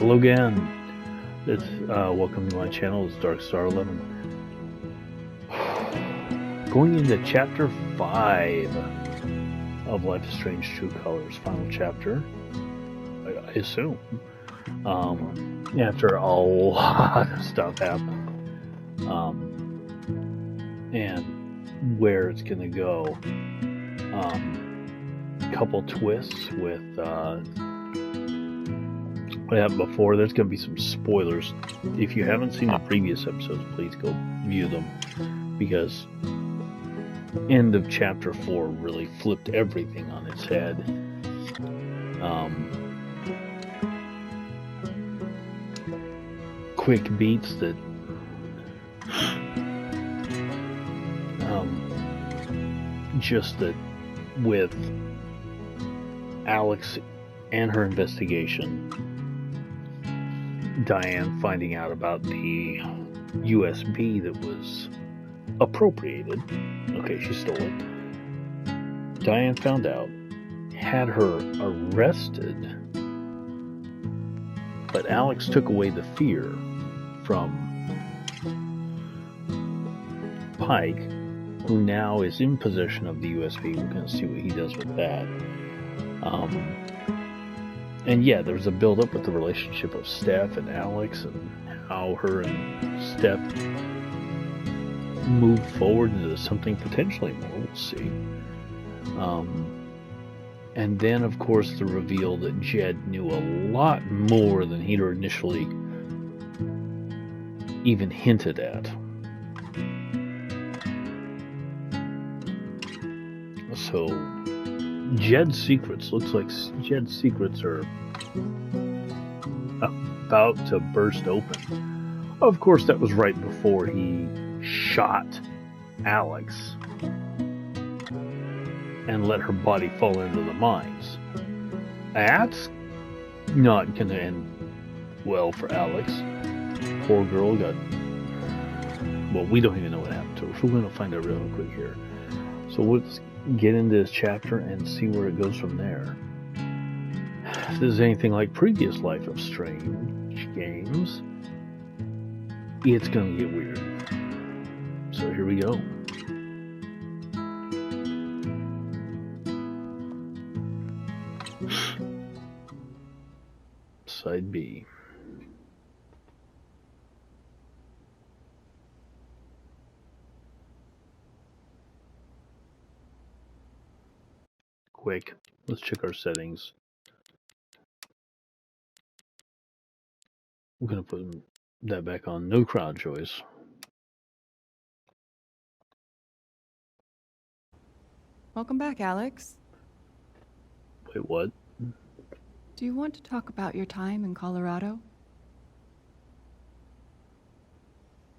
Hello again. Welcome to my channel. It's Dark Star 11. Going into chapter 5 of Life is Strange True Colors, final chapter, I assume. After a lot of stuff happened, and where it's gonna go. Couple twists with what happened before. There's going to be some spoilers. If you haven't seen the previous episodes, please go view them, because end of chapter 4 really flipped everything on its head. Quick beats that just that with Alex and her investigation, Diane finding out about the USB that was appropriated. Okay, she stole it. Diane found out, had her arrested, but Alex took away the fear from Pike, who now is in possession of the USB. We're going to see what he does with that. And yeah, there's a build-up with the relationship of Steph and Alex, and how her and Steph move forward into something potentially more. We'll see. And then, of course, the reveal that Jed knew a lot more than he'd initially even hinted at. So Jed's secrets, looks like Jed's secrets are about to burst open. Of course, that was right before he shot Alex and let her body fall into the mines. That's not going to end well for Alex. Poor girl got... Well, we don't even know what happened to her, so we're going to find out real quick here. So let's get into this chapter and see where it goes from there. If this is anything like previous Life of Strange games, it's going to get weird. So here we go. Side B. Quick, let's check our settings. I'm going to put that back on. No crowd choice. Welcome back, Alex. Wait, what? Do you want to talk about your time in Colorado?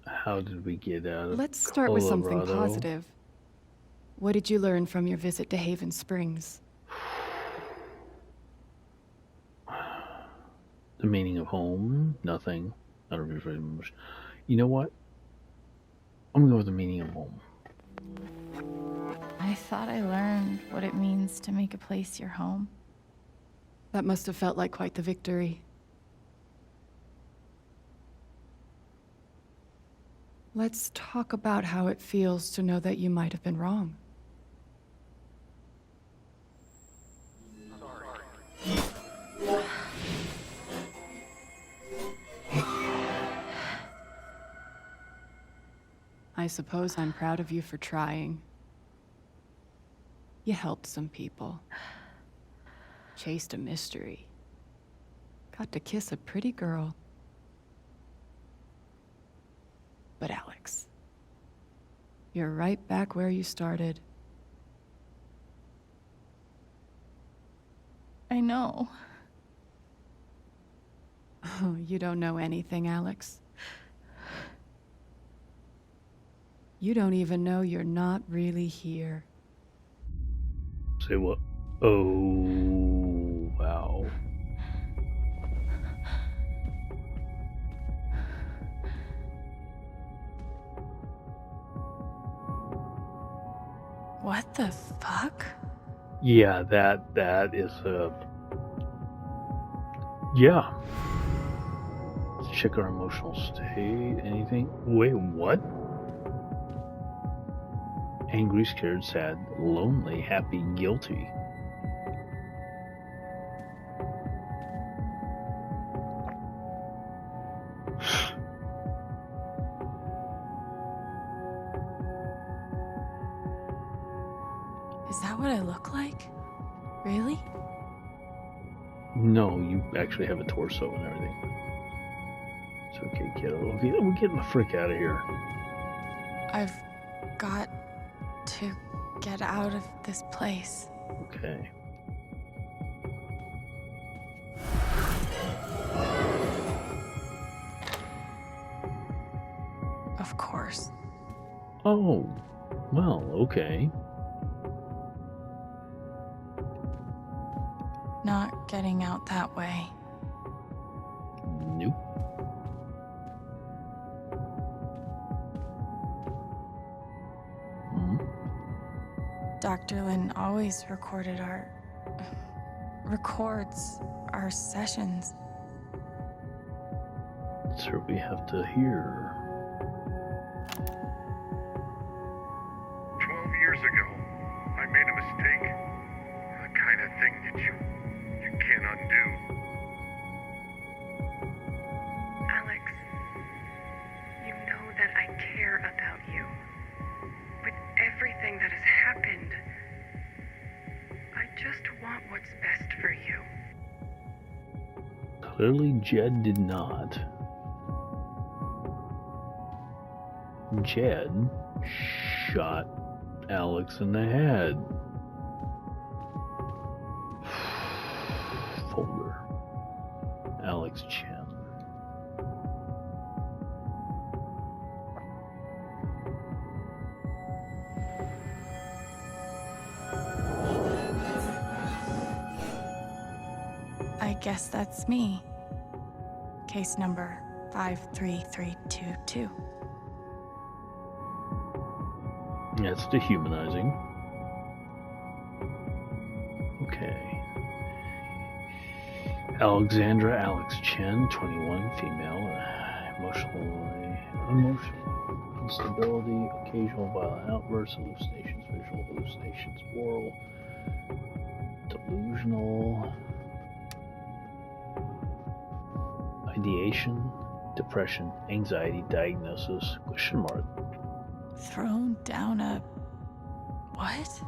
How did we get out of Let's start with something Colorado? positive. What did you learn from your visit to Haven Springs? The meaning of home? Nothing. I don't really remember. You know what? I'm going to go with the meaning of home. I thought I learned what it means to make a place your home. That must have felt like quite the victory. Let's talk about how it feels to know that you might have been wrong. I suppose I'm proud of you for trying. You helped some people. Chased a mystery. Got to kiss a pretty girl. But Alex, you're right back where you started. I know. Oh, you don't know anything, Alex. You don't even know you're not really here. Say what? Oh, wow. What the fuck? Yeah, that is a... Yeah. Check our emotional state. Anything? Wait, what? Angry, scared, sad, lonely, happy, guilty. Is that what I look like? Really? No, you actually have a torso and everything. It's okay, kiddo. We're getting the frick out of here. I've got to get out of this place. Okay. Of course. Oh, well, okay. Not getting out that way. Nope. Dr. Lin always records our sessions. That's what we have to hear. 12 years ago, I made a mistake. The kind of thing that you can't undo. Alex, you know that I care about you. With everything that has happened, I just want what's best for you. Clearly, Jed did not. Jed shot Alex in the head. Folder. Alex Chen. I guess that's me. Case number 53322. That's dehumanizing. Okay. Alexandra Alex Chen, 21, female, emotional instability, occasional violent outbursts, hallucinations, visual hallucinations, oral, delusional, ideation, depression, anxiety, diagnosis, question mark. Thrown down a... what?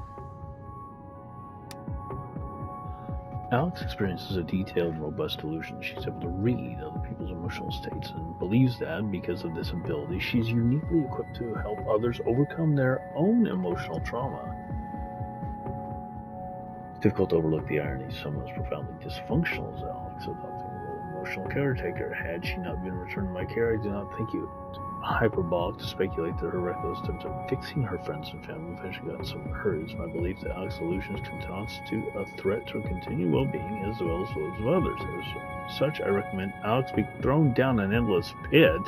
Alex experiences a detailed and robust delusion. She's able to read other people's emotional states and believes that because of this ability, she's uniquely equipped to help others overcome their own emotional trauma. It's difficult to overlook the irony. Someone as profoundly dysfunctional as Alex, adopting a role of emotional caretaker. Had she not been returned to my care, I do not think it hyperbolic to speculate that her reckless attempts at fixing her friends and family eventually got some hurt. It's my belief that Alex's illusions can constitute a threat to her continued well-being as well as those of others. As such, I recommend Alex be thrown down an endless pit,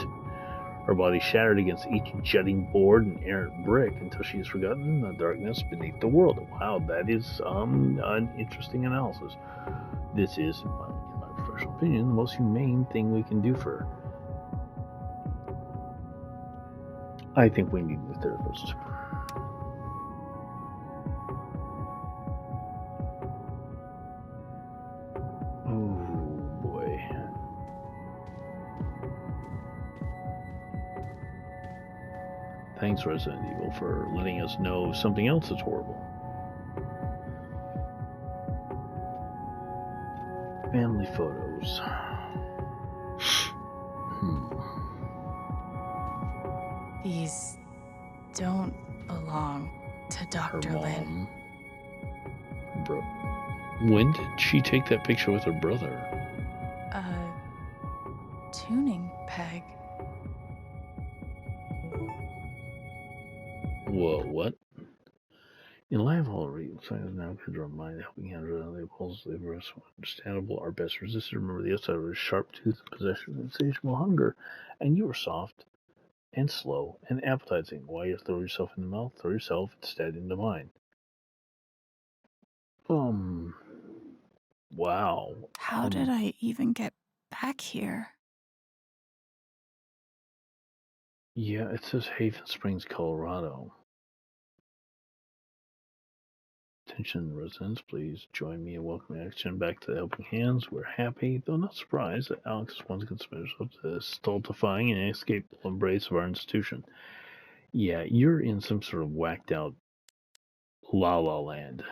her body shattered against each jutting board and errant brick until she has forgotten the darkness beneath the world. Wow, that is an interesting analysis. This is, in my professional opinion, the most humane thing we can do for her. I think we need a therapist. Oh boy. Thanks, Resident Evil, for letting us know something else that's horrible. Family photos. These don't belong to Dr. Her Lin. mom. Bro. When did she take that picture with her brother? A tuning peg. Whoa, what? In life, all real signs now could remind helping hands around the impulses they were understandable are best resisted. Remember the outside of a sharp tooth, possession of insatiable hunger, and you are soft and slow and appetizing. Why you throw yourself in the mouth? Throw yourself instead into mine. Wow. How did I even get back here? Yeah, it says Haven Springs, Colorado. Attention residents, please join me in welcoming Alex Chen back to the Helping Hands. We're happy, though not surprised, that Alex has once considered himself the stultifying and inescapable embrace of our institution. Yeah, you're in some sort of whacked out la la land.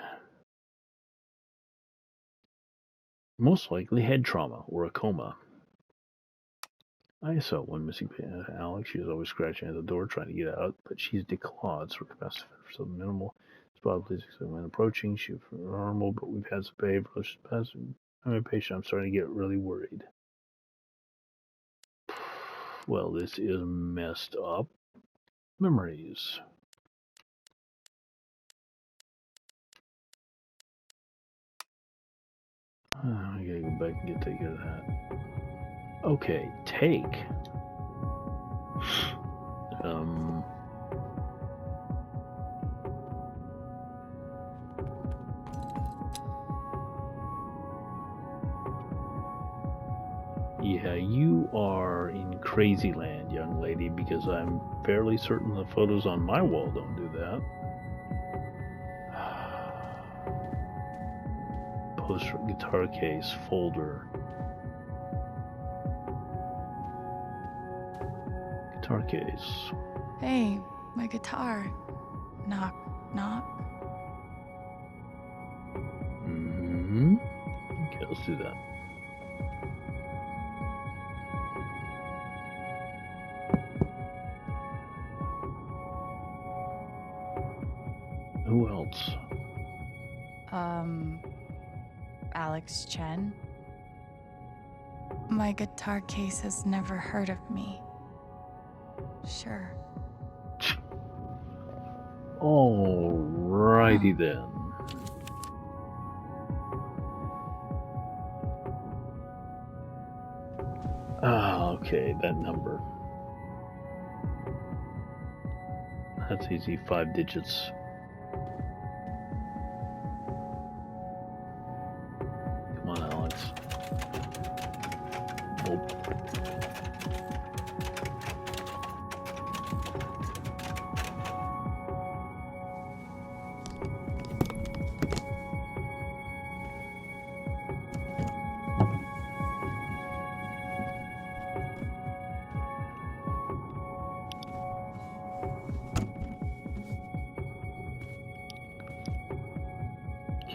Most likely head trauma or a coma. I saw one missing Alex. She was always scratching at the door trying to get out, but she's declawed, so her capacity for something minimal. Probably when approaching, she was normal, but we've had some behavioral issues passing. I'm impatient. I'm starting to get really worried. Well, this is messed up. Memories. I gotta go back and take care of that. Okay, take. Yeah, you are in crazy land, young lady, because I'm fairly certain the photos on my wall don't do that. Poster, guitar case, folder. Guitar case. Hey, my guitar. Knock, knock. Mm-hmm. Okay, let's do that. Who else? Alex Chen. My guitar case has never heard of me. Sure. Alrighty then. Okay, that number. That's easy, 5 digits. Come on, Alex. Nope.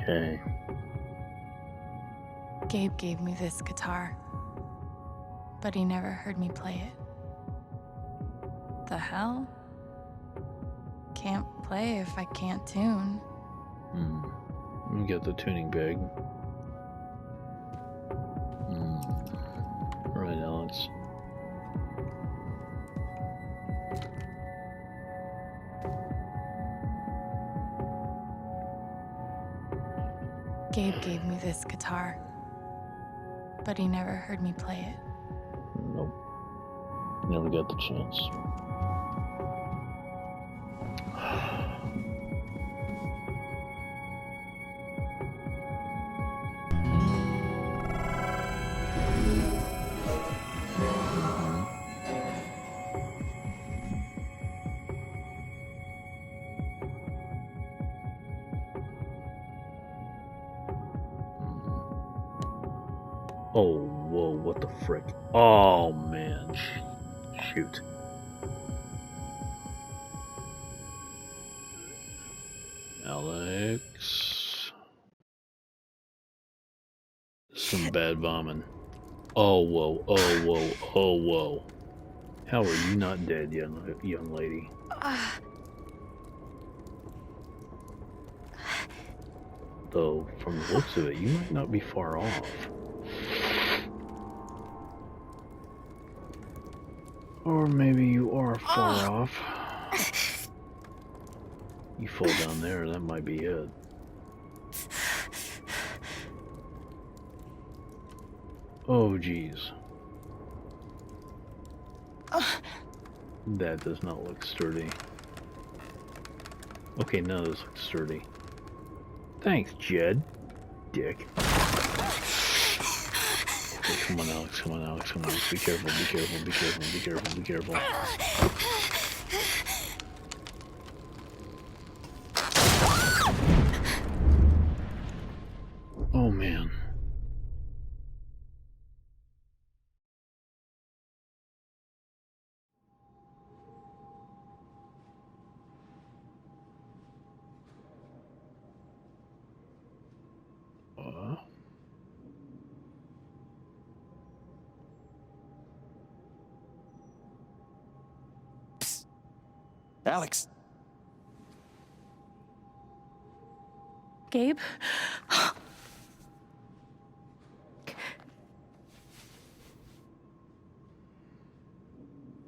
Okay. Gabe gave me this guitar, but he never heard me play it. The hell? Can't play if I can't tune. Let me get the tuning bag. Alright, Alex. Gabe gave me this guitar, but he never heard me play it. Nope. Never got the chance. Oh, whoa, what the frick? Oh, man. Shoot. Alex. Some bad vomiting. Oh, whoa, oh, whoa, oh, whoa. How are you not dead, young lady? Though, from the looks of it, you might not be far off. Or maybe you are far off. You fall down there, that might be it. Oh, geez. That does not look sturdy. Okay, none of this looks sturdy. Thanks, Jed. Dick. Okay, come on, Alex, come on, Alex, come on, Alex. Be careful, be careful, be careful, be careful, be careful. Oh man. Alex! Gabe?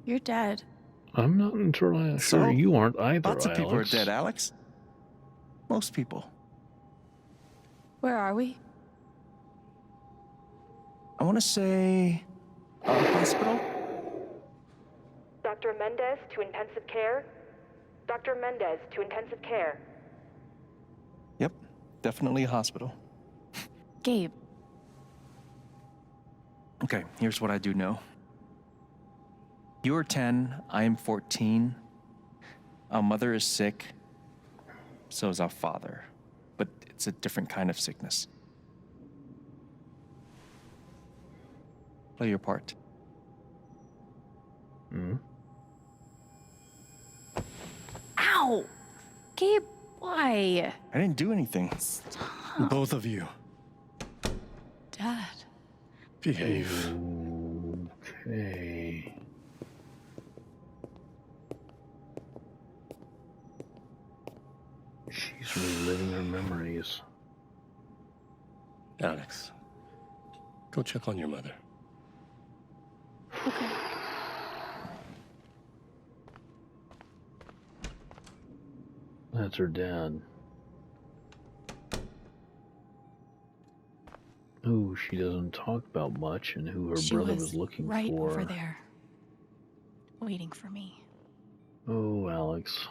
You're dead. I'm not entirely sure So, you aren't either, lots of people are Alex. dead, Alex. Most people. Where are we? I want to say... a hospital? Dr. Mendez to intensive care? Dr. Mendez to intensive care. Yep, definitely a hospital. Gabe. Okay, here's what I do know. You are 10, I am 14. Our mother is sick. So is our father. But it's a different kind of sickness. Play your part. Hmm? Ow! Gabe, why? I didn't do anything. Stop. Both of you. Dad. Behave. Okay. She's reliving her memories. Alex, go check on your mother. Okay. That's her dad. Who she doesn't talk about much, and who her She brother was was looking right for. over there, waiting for me. Oh, Alex.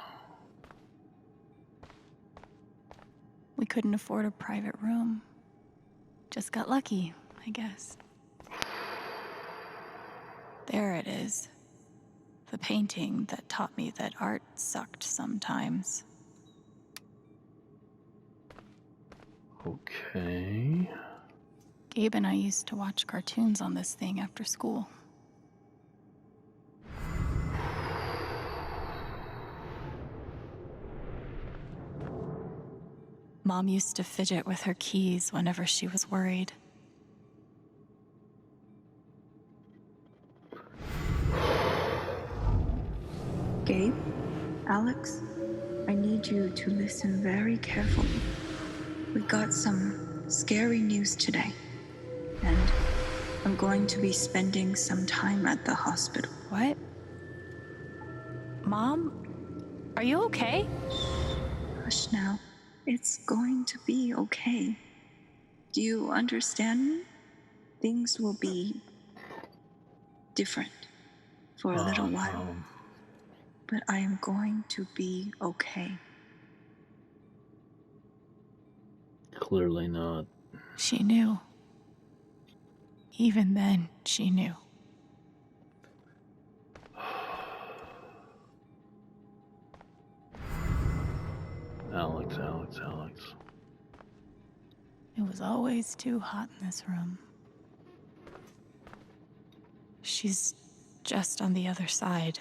We couldn't afford a private room. Just got lucky, I guess. There it is. The painting that taught me that art sucked sometimes. Okay. Gabe and I used to watch cartoons on this thing after school. Mom used to fidget with her keys whenever she was worried. Gabe, Alex, I need you to listen very carefully. We got some scary news today, and I'm going to be spending some time at the hospital. What? Mom? Are you okay? Hush now. It's going to be okay. Do you understand me? Things will be different for a little while, but I am going to be okay. Clearly not. She knew. Even then, she knew. Alex, Alex, Alex. It was always too hot in this room. She's just on the other side.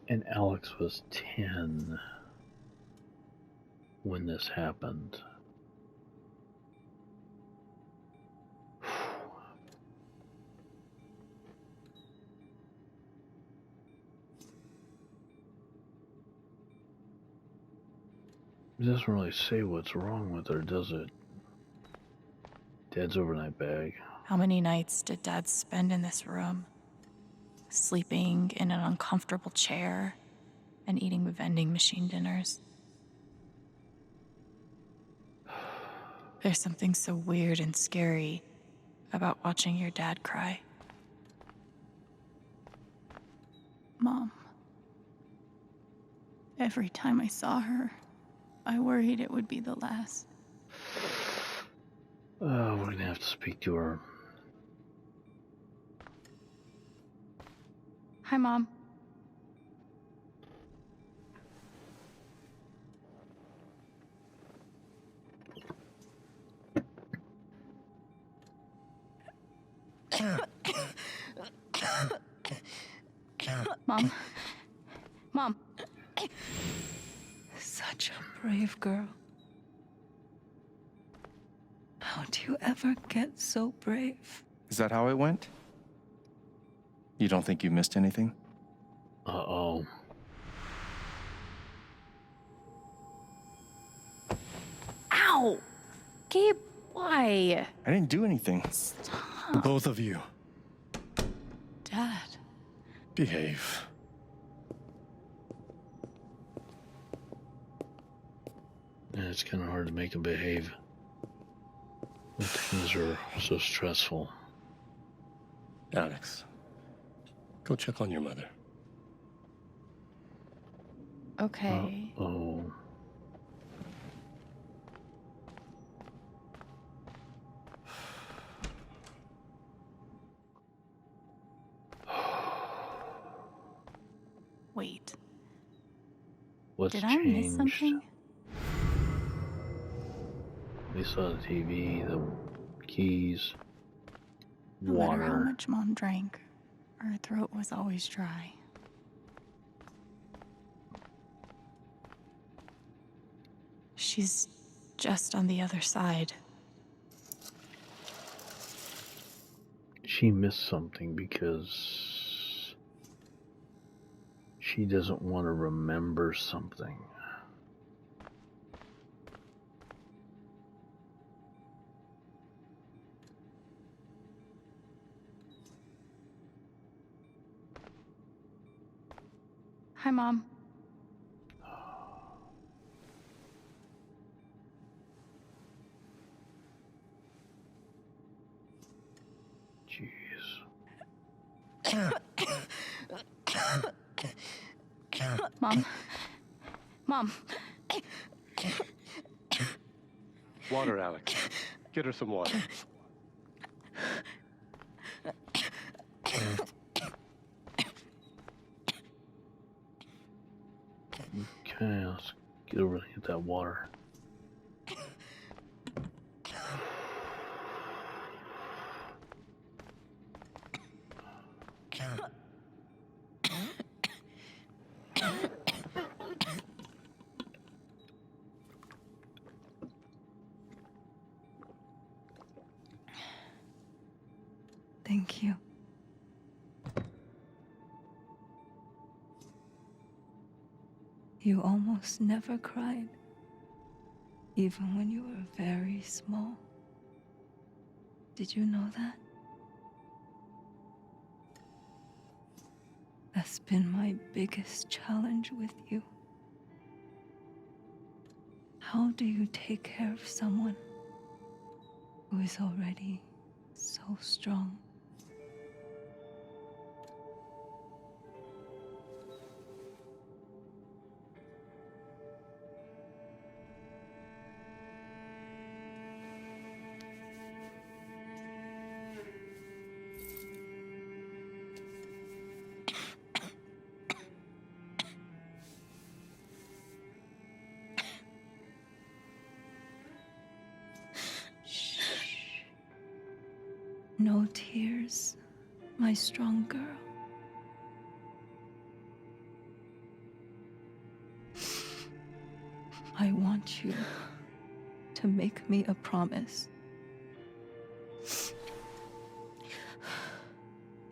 And Alex was 10 when this happened. It doesn't really say what's wrong with her, does it? Dad's overnight bag. How many nights did Dad spend in this room? Sleeping in an uncomfortable chair and eating vending machine dinners. There's something so weird and scary about watching your dad cry. Mom. Every time I saw her, I worried it would be the last. Oh, we're gonna have to speak to her. Hi, Mom. Mom. Mom. Such a brave girl. How do you ever get so brave? Is that how it went? You don't think you missed anything? Uh-oh. Ow! Gabe, why? I didn't do anything. Stop. Both of you, Dad. behave. Yeah, it's kind of hard to make them behave. When things are so stressful. Alex, go check on your mother. Okay. Oh. Wait. What's Did I miss changed? something? We saw the TV, the keys, No matter how water. much Mom drank, her throat was always dry. She's just on the other side. She missed something because she doesn't want to remember something. Hi, Mom. Jeez. Mom. Mom. Water, Alex. Get her some water. Okay, let's get over and get that water. Thank you. You almost never cried, even when you were very small. Did you know that? That's been my biggest challenge with you. How do you take care of someone who is already so strong? No tears, my strong girl. I want you to make me a promise.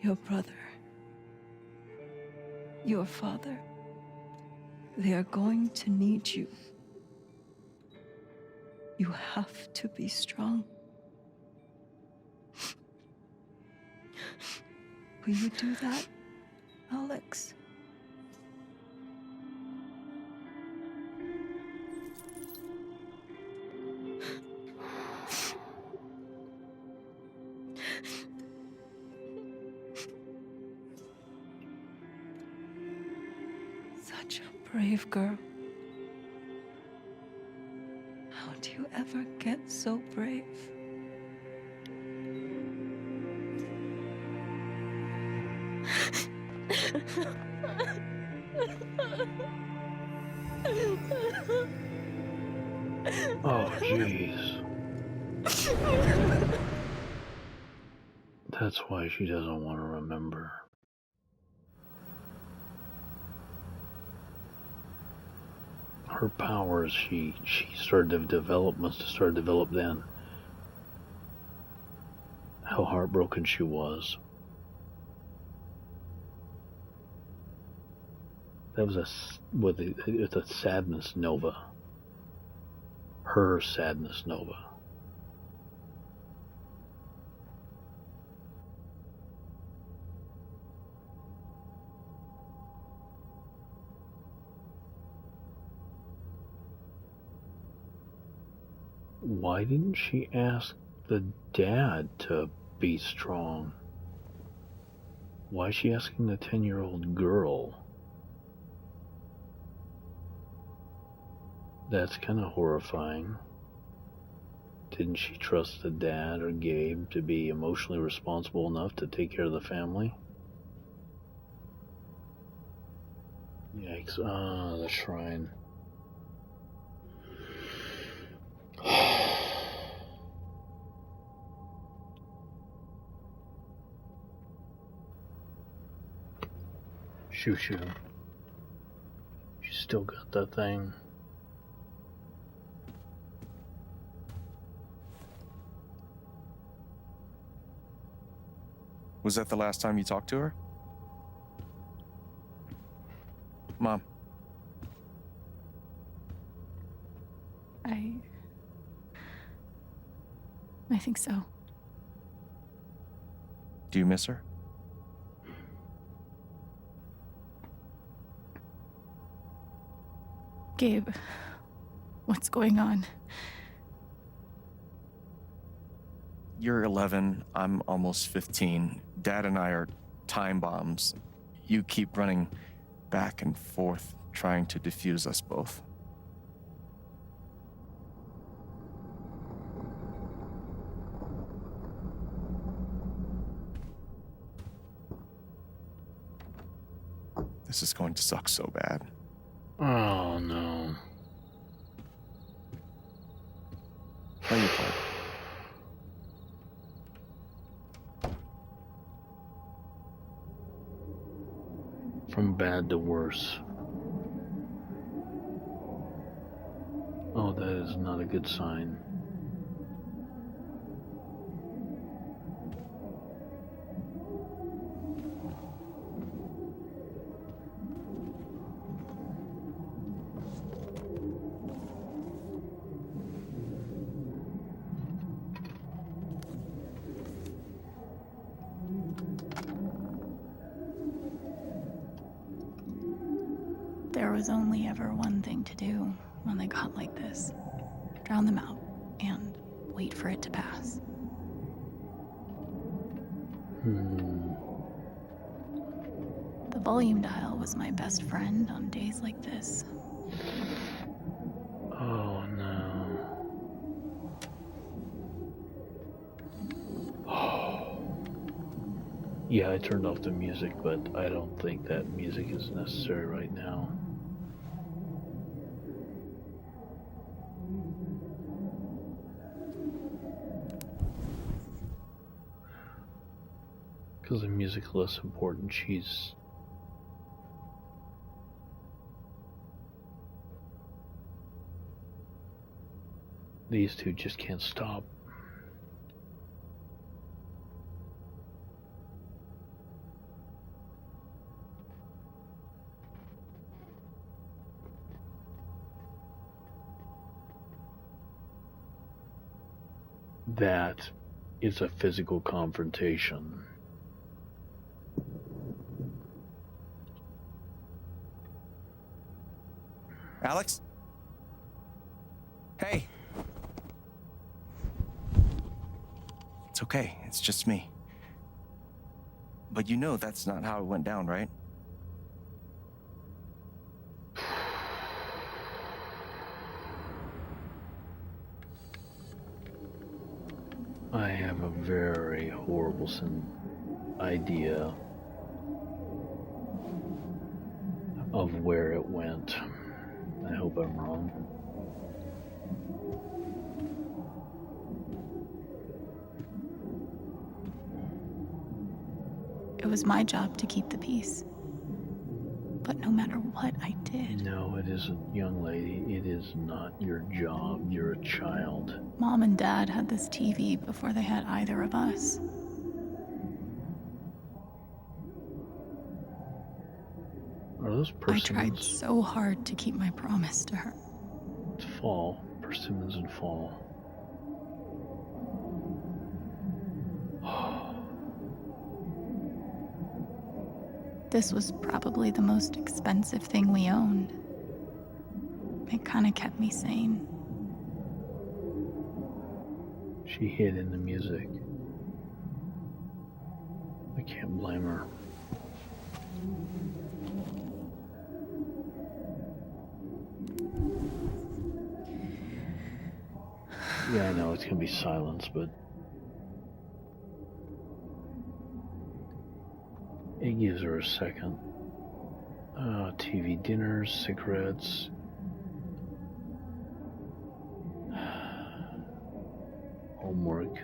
Your brother, your father, they are going to need you. You have to be strong. Will you do that, Alex? such a brave girl. How do you ever get so brave? Oh, jeez. That's why she doesn't want to remember. Her powers, she started to develop, must have started to develop then. How heartbroken she was. That was it's a sadness nova. Her sadness nova. Why didn't she ask the dad to be strong? Why is she asking the 10-year-old girl? That's kind of horrifying. Didn't she trust the dad or Gabe to be emotionally responsible enough to take care of the family? Yikes. Ah, the shrine. Shoo. She's still got that thing. Was that the last time you talked to her? Mom. I think so. Do you miss her? Gabe, what's going on? You're 11, I'm almost 15. Dad and I are time bombs. You keep running back and forth, trying to defuse us both. This is going to suck so bad. Oh, no. Play your part. From bad to worse. Oh, that is not a good sign. There was only ever one thing to do when they got like this. Drown them out and wait for it to pass. The volume dial was my best friend on days like this. Oh, no. Yeah, I turned off the music, but I don't think that music is necessary right now. Because the music is less important. These two just can't stop. That is a physical confrontation. Alex? Hey. It's okay. It's just me. But you know that's not how it went down, right? I have a very horrible idea of where it went. I hope I'm wrong. It was my job to keep the peace. But no matter what I did... No, it isn't, young lady. It is not your job. You're a child. Mom and Dad had this TV before they had either of us. Are those persimmons? I tried so hard to keep my promise to her. It's fall. Persimmons in fall. This was probably the most expensive thing we owned. It kind of kept me sane. She hid in the music. I can't blame her. Yeah, I know it's gonna be silence, but it gives her a second. TV dinners, cigarettes. Homework.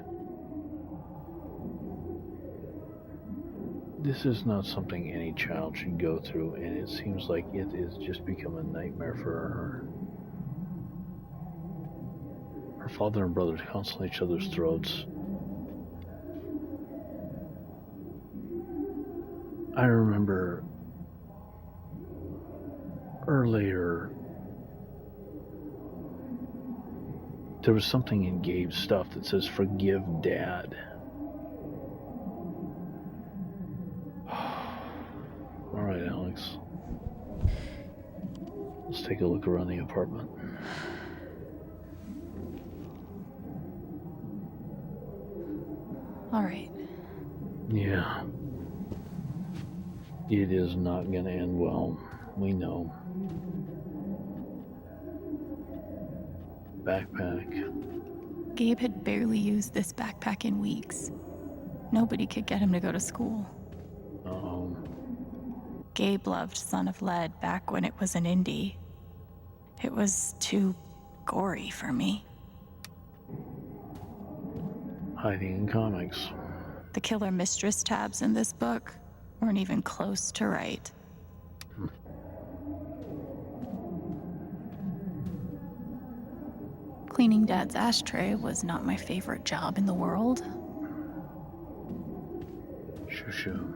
This is not something any child should go through, and it seems like it has just become a nightmare for her. Her father and brothers constantly at each other's throats. I remember earlier there was something in Gabe's stuff that says forgive Dad. Alright, Alex. Let's take a look around the apartment. Alright. Yeah. It is not gonna end well. We know. Backpack. Gabe had barely used this backpack in weeks. Nobody could get him to go to school. Uh-oh. Gabe loved Son of Lead back when it was an indie. It was too gory for me. Hiding in comics. The killer mistress tabs in this book weren't even close to right. Cleaning Dad's ashtray was not my favorite job in the world. Shoo shoo.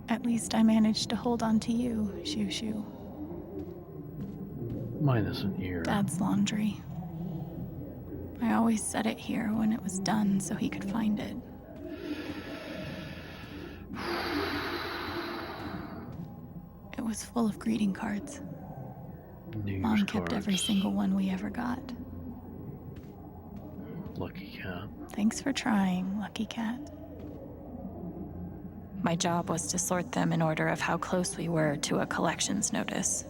At least I managed to hold on to you, Shoo Shoo. Mine isn't here. Dad's laundry. I always set it here when it was done so he could find it. It was full of greeting cards. Mom kept every single one we ever got. Lucky cat. Thanks for trying, Lucky Cat. My job was to sort them in order of how close we were to a collections notice.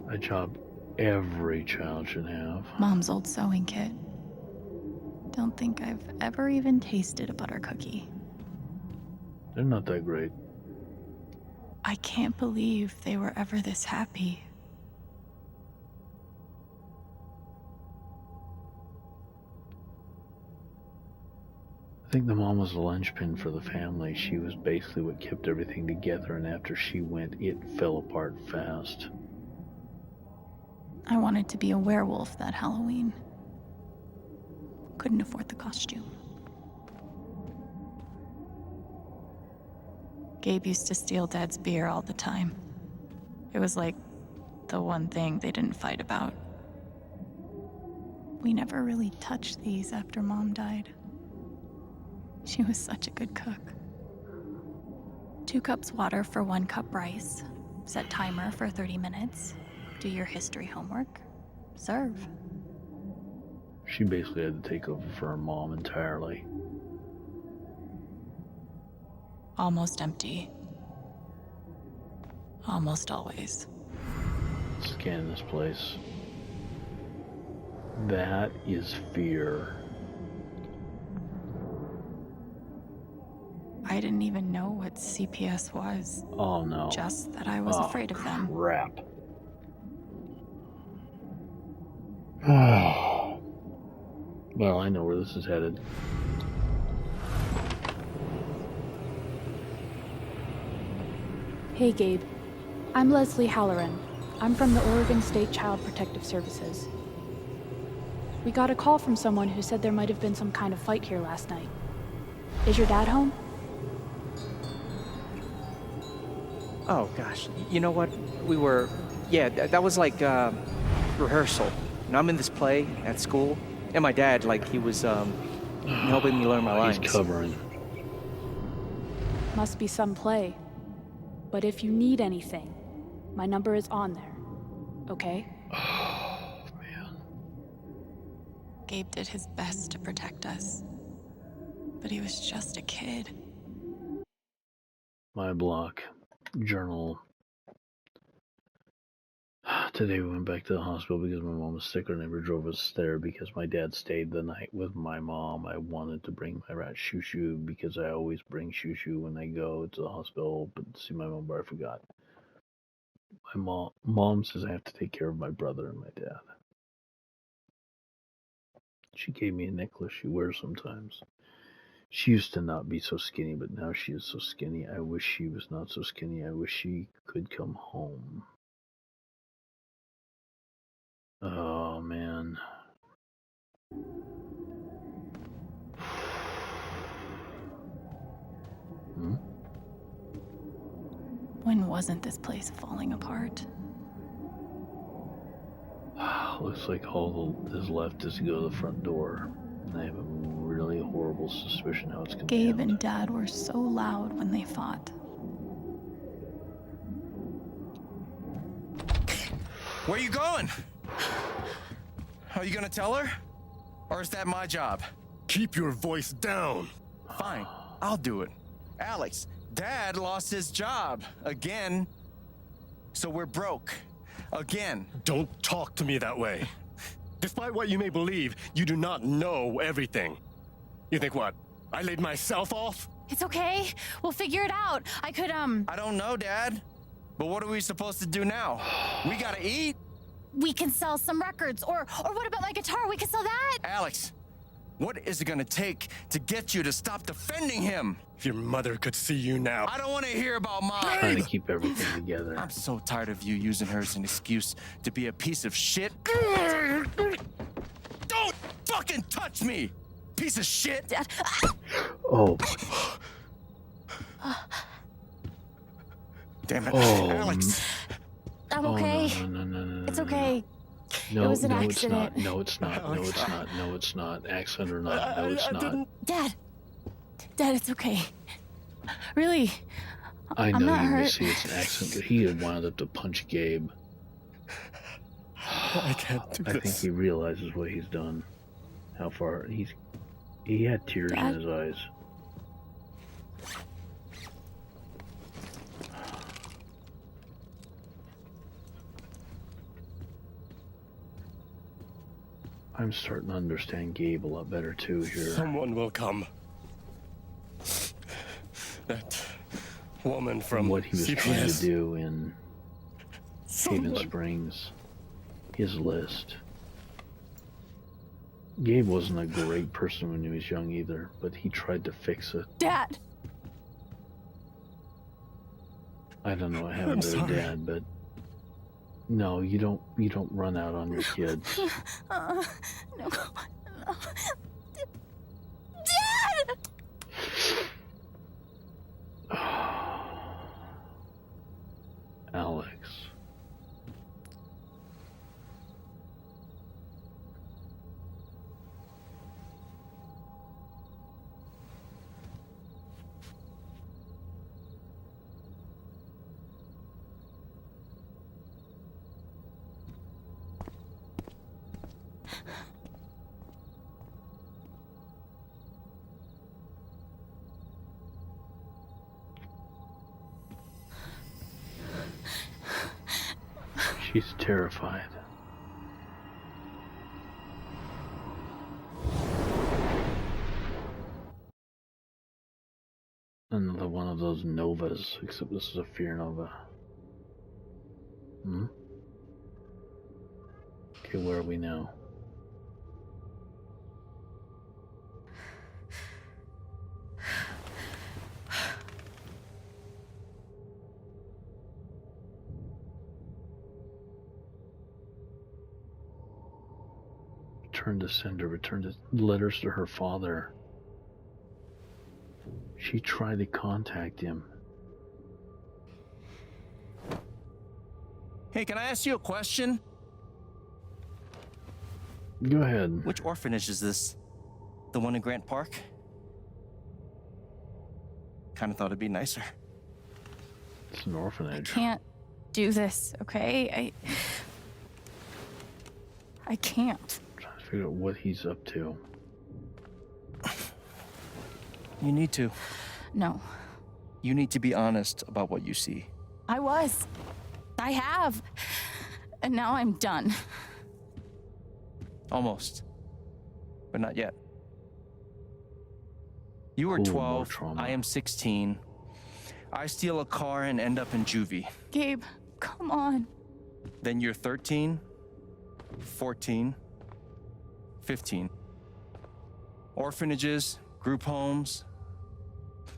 A job every child should have. Mom's old sewing kit. Don't think I've ever even tasted a butter cookie. They're not that great. I can't believe they were ever this happy. I think the mom was the linchpin for the family. She was basically what kept everything together, and after she went, it fell apart fast. I wanted to be a werewolf that Halloween. Couldn't afford the costume. Gabe used to steal Dad's beer all the time. It was like the one thing they didn't fight about. We never really touched these after Mom died. She was such a good cook. 2 cups water for 1 cup rice. Set timer for 30 minutes. Do your history homework. Serve. She basically had to take over for her mom entirely. Almost empty. Almost always. Scan this place. That is fear. I didn't even know what CPS was. Oh no. Just that I was afraid of them. Crap. Well, I know where this is headed. Hey, Gabe. I'm Leslie Halloran. I'm from the Oregon State Child Protective Services. We got a call from someone who said there might have been some kind of fight here last night. Is your dad home? Oh, gosh. You know what? We were... Yeah, that was like, rehearsal. And I'm in this play at school. And my dad, like, he was, helping me learn my lines. He's covering. Must be some play. But if you need anything, my number is on there. Okay? Oh, man. Gabe did his best to protect us. But he was just a kid. My block. Journal. Today we went back to the hospital because my mom was sick or never drove us there because my dad stayed the night with my mom. I wanted to bring my rat Shoo because I always bring Shoo when I go to the hospital, but see my mom, but I forgot. My mom says I have to take care of my brother and my dad. She gave me a necklace she wears sometimes. She used to not be so skinny, but now she is so skinny. I wish she was not so skinny. I wish she could come home. Oh, man. When wasn't this place falling apart? Looks like all that is left is to go to the front door. And I have a really horrible suspicion how it's going to Gabe end. and Dad were so loud when they fought. Where you going? Are you gonna tell her? Or is that my job? Keep your voice down. Fine, I'll do it. Alex, Dad lost his job again. So we're broke. Again. Don't talk to me that way. Despite what you may believe, you do not know everything. You think what? I laid myself off? It's okay. We'll figure it out. I don't know, Dad. But what are we supposed to do now? We gotta eat. We can sell some records. Or what about my guitar? We can sell that. Alex, what is it gonna take to get you to stop defending him? If your mother could see you now. I don't want to hear about Mom. Trying to keep everything together. I'm so tired of you using her as an excuse to be a piece of shit. Don't fucking touch me, piece of shit. Dad. Oh. Damn it, Oh. Alex. I'm okay. No. It's okay. No, It was an no, accident. it's not. No, it's not. No, it's not. No, it's not. Accident or not. No, it's not. Dad, it's okay. Really. I I'm know not you may hurt. say it's an accident, but he had wound up to punch Gabe. I can't do I this. think he realizes what he's done. How far he had tears Dad? in his eyes. I'm starting to understand Gabe a lot better too here. Someone will come. That woman from What he was CPS. trying to do in Haven Someone. Springs. His list. Gabe wasn't a great person when he was young either, but he tried to fix it. Dad. I don't know what I'm happened to sorry. her dad, but no, you don't run out on your kids. No. Dad! Alex. She's terrified. of those novas, except this is a fear nova. Okay, where are we now? Return to sender, return to letters to her father. She tried to contact him. Hey, can I ask you a question? Go ahead. Which orphanage is this? The one in Grant Park? Kind of thought it'd be nicer. It's an orphanage. I can't do this, okay? I can't. I'm trying to figure out what he's up to. You need to. No. You need to be honest about what you see. I was. I have. And now I'm done. Almost. But not yet. You were Ooh, 12, more trauma. I am 16. I steal a car and end up in juvie. Gabe, come on. Then you're 13, 14, 15. Orphanages, group homes,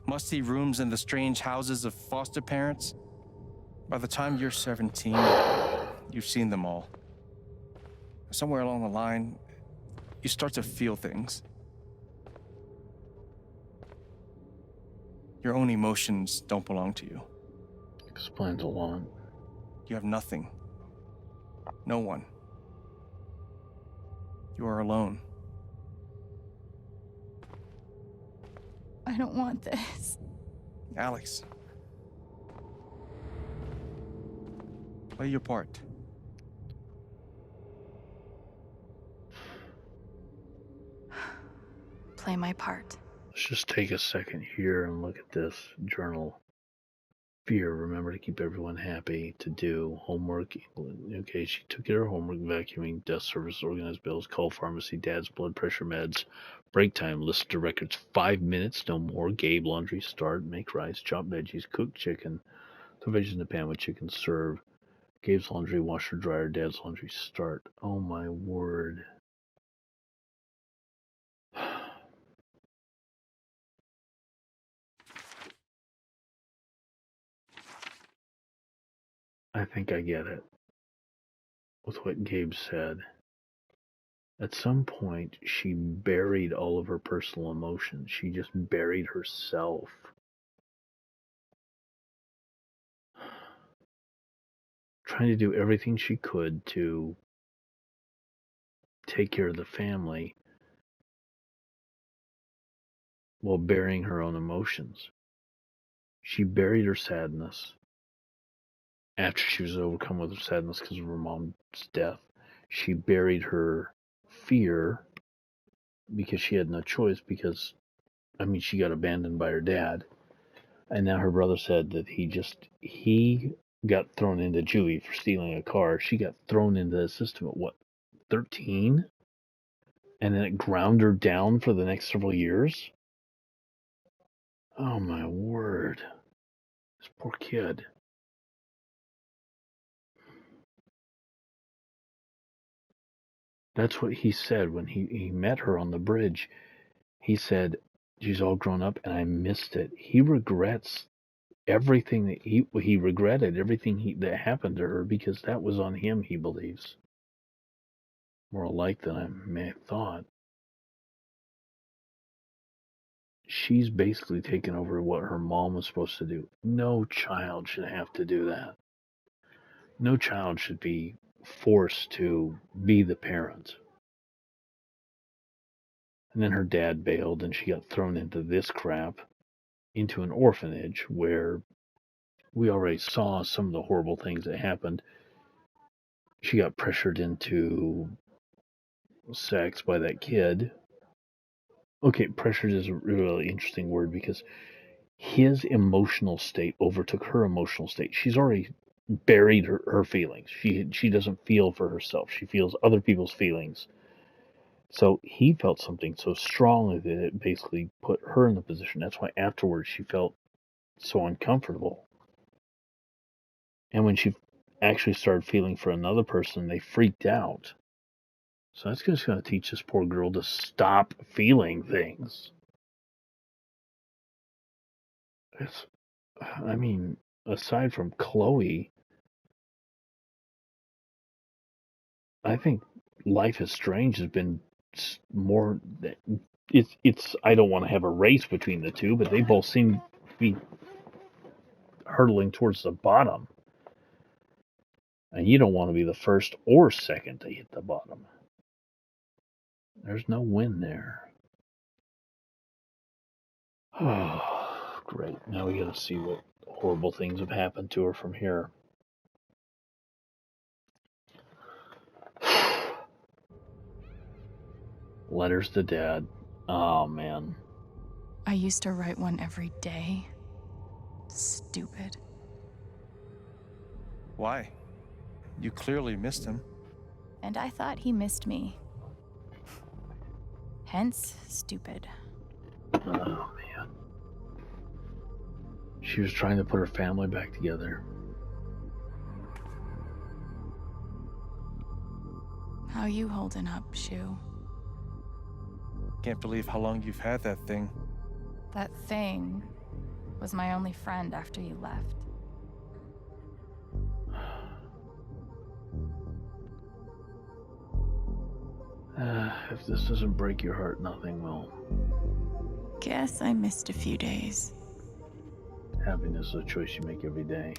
musty rooms in the strange houses of foster parents. By the time you're 17, you've seen them all. Somewhere along the line, you start to feel things. Your own emotions don't belong to you. Explains a lot. You have nothing. No one. You are alone. I don't want this. Alex. Play your part. Play my part. Let's just take a second here and look at this journal. Fear, remember to keep everyone happy, to do homework. Okay, she took care of homework, vacuuming, desk service, organized bills, call pharmacy, dad's blood pressure meds, break time, listen to records, 5 minutes, no more. Gabe, laundry, start, make rice, chop veggies, cook chicken, throw veggies in the pan with chicken, serve. Gabe's laundry, washer, dryer, dad's laundry, start. Oh my word. I think I get it. With what Gabe said. At some point, she buried all of her personal emotions. She just buried herself. Trying to do everything she could to take care of the family while burying her own emotions. She buried her sadness after she was overcome with her sadness because of her mom's death. She buried her fear because she had no choice because, she got abandoned by her dad. And now her brother said that he got thrown into juvie for stealing a car. She got thrown into the system at 13? And then it ground her down for the next several years? Oh my word. This poor kid. That's what he said when he met her on the bridge. He said, she's all grown up and I missed it. He regrets everything that he regretted everything that happened to her because that was on him, he believes. More alike than I may have thought. She's basically taken over what her mom was supposed to do. No child should have to do that. No child should be forced to be the parent. And then her dad bailed and she got thrown into this crap, into an orphanage where we already saw some of the horrible things that happened. She got pressured into sex by that kid. Okay, pressured is a really interesting word because his emotional state overtook her emotional state. She's already buried her feelings. She doesn't feel for herself. She feels other people's feelings. So he felt something so strongly that it basically put her in the position. That's why afterwards she felt so uncomfortable. And when she actually started feeling for another person, they freaked out. So that's just going to teach this poor girl to stop feeling things. I mean, aside from Chloe, I think Life is Strange has been more. It's. I don't want to have a race between the two, but they both seem to be hurtling towards the bottom. And you don't want to be the first or second to hit the bottom. There's no win there. Oh, great. Now we got to see what horrible things have happened to her from here. Letters to Dad. Oh, man. I used to write one every day. Stupid. Why? You clearly missed him. And I thought he missed me. Hence, stupid. Oh, man. She was trying to put her family back together. How you holding up, Shu? Can't believe how long you've had that thing. That thing was my only friend after you left. If this doesn't break your heart, nothing will. Guess I missed a few days. Happiness is a choice you make every day.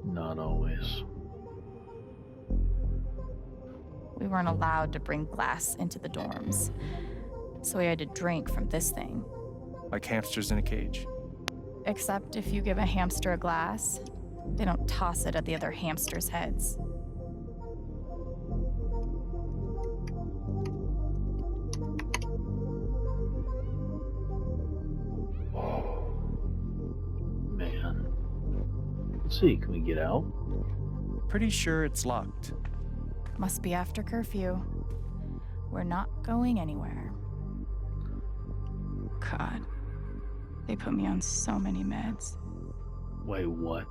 Not always. We weren't allowed to bring glass into the dorms, so we had to drink from this thing. Like hamsters in a cage. Except if you give a hamster a glass, they don't toss it at the other hamsters' heads. Man. Let's see, can we get out? Pretty sure it's locked. Must be after curfew. We're not going anywhere. God, they put me on so many meds. Wait, what?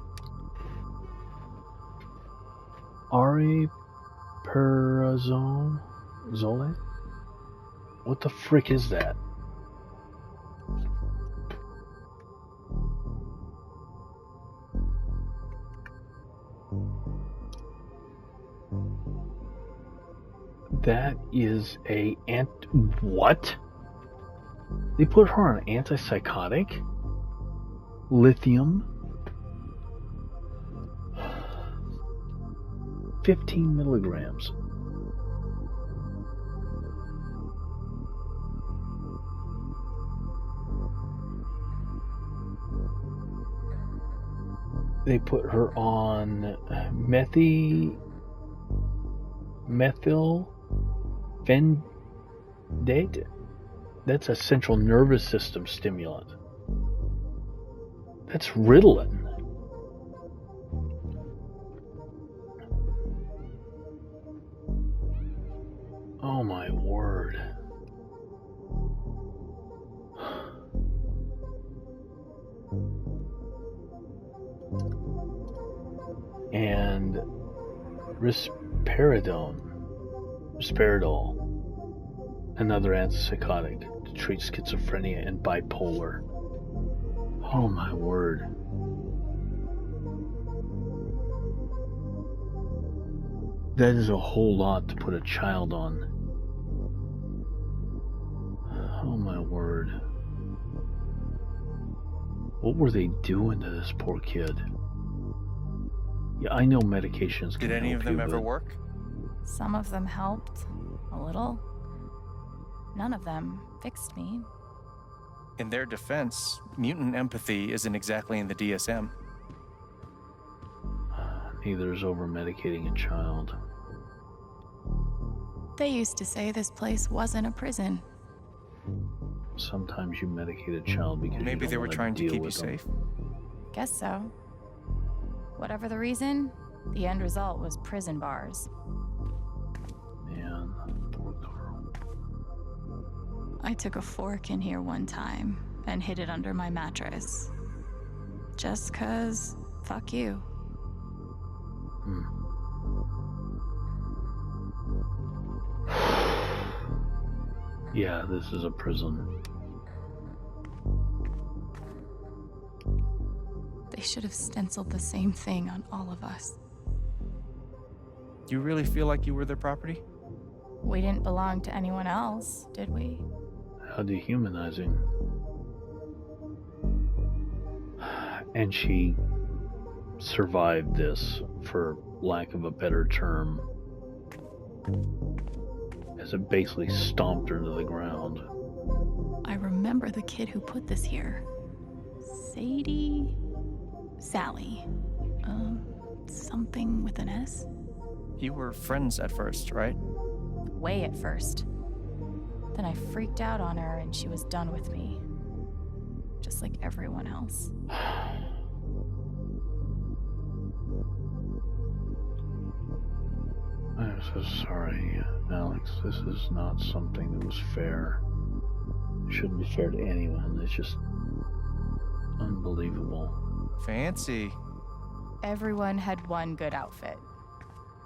Aripiprazole? Zole? What the frick is that? That is what? They put her on an antipsychotic? Lithium? 15 milligrams. They put her on methylphenidate. That's a central nervous system stimulant. That's Ritalin. Oh my word. And risperidone, another antipsychotic to treat schizophrenia and bipolar. Oh my word. That is a whole lot to put a child on. Oh my word. What were they doing to this poor kid? Yeah, I know medications can Did any help of them you, ever but work? Some of them helped, a little. None of them fixed me. In their defense, mutant empathy isn't exactly in the DSM. neither is over-medicating a child. They used to say this place wasn't a prison. Sometimes you medicate a child because Maybe you they don't were wanna trying to deal keep you with them. safe. Guess so. Whatever the reason, the end result was prison bars. Man, poor girl. I took a fork in here one time and hid it under my mattress. Just 'cause, fuck you. Yeah, this is a prison. They should have stenciled the same thing on all of us. Do you really feel like you were their property? We didn't belong to anyone else, did we? How dehumanizing. And she survived this, for lack of a better term, as it basically stomped her to the ground. I remember the kid who put this here. Sally. Something with an S? You were friends at first, right? Way at first. Then I freaked out on her and she was done with me. Just like everyone else. I'm so sorry, Alex. This is not something that was fair. It shouldn't be fair to anyone. It's just unbelievable. Fancy. Everyone had one good outfit.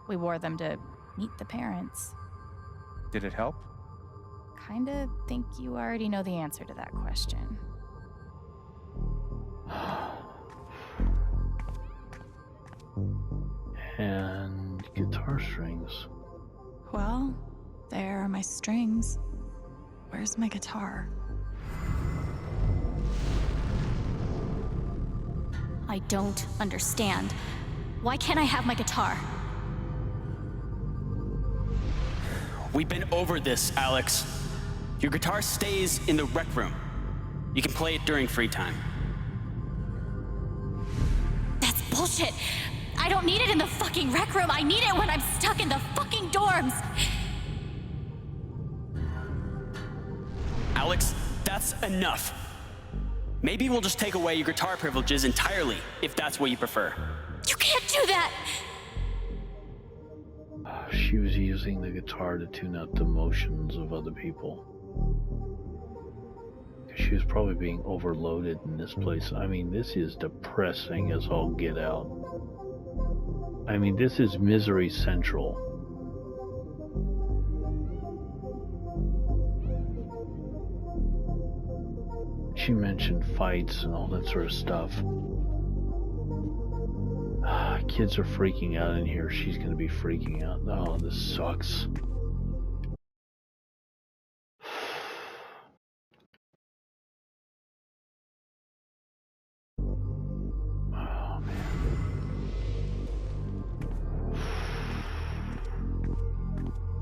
We wore them to meet the parents. Did it help? Kinda think you already know the answer to that question. And guitar strings. Well, there are my strings. Where's my guitar? I don't understand. Why can't I have my guitar? We've been over this, Alex. Your guitar stays in the rec room. You can play it during free time. That's bullshit. I don't need it in the fucking rec room. I need it when I'm stuck in the fucking dorms. Alex, that's enough. Maybe we'll just take away your guitar privileges entirely, if that's what you prefer. You can't do that! She was using the guitar to tune out the emotions of other people. She was probably being overloaded in this place. I mean, this is depressing as all get out. I mean, this is misery central. She mentioned fights and all that sort of stuff. Kids are freaking out in here. She's gonna be freaking out. Oh, this sucks. Oh, man.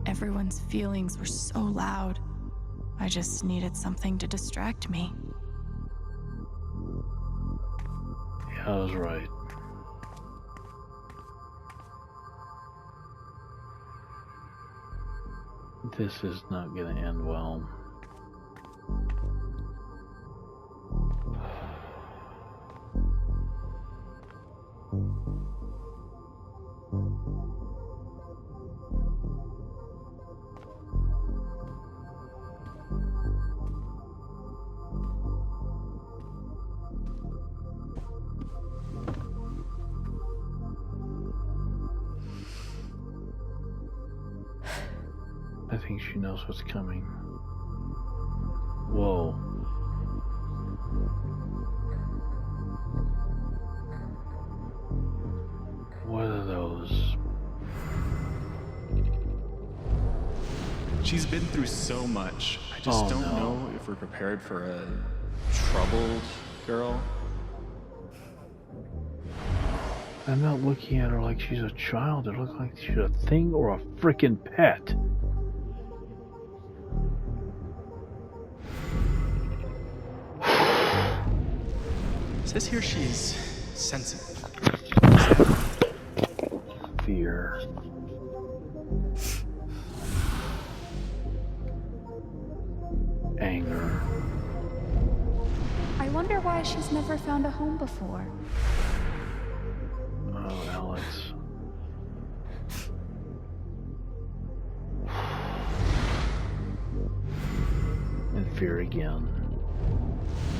Everyone's feelings were so loud. I just needed something to distract me. Yeah, I was right. This is not going to end well. I think she knows what's coming. Whoa. What are those? She's been through so much. I just don't know if we're prepared for a troubled girl. I'm not looking at her like she's a child. It looks like she's a thing or a freaking pet. It says here she's sensitive. Fear. Anger. I wonder why she's never found a home before. Oh, Alex. And fear again.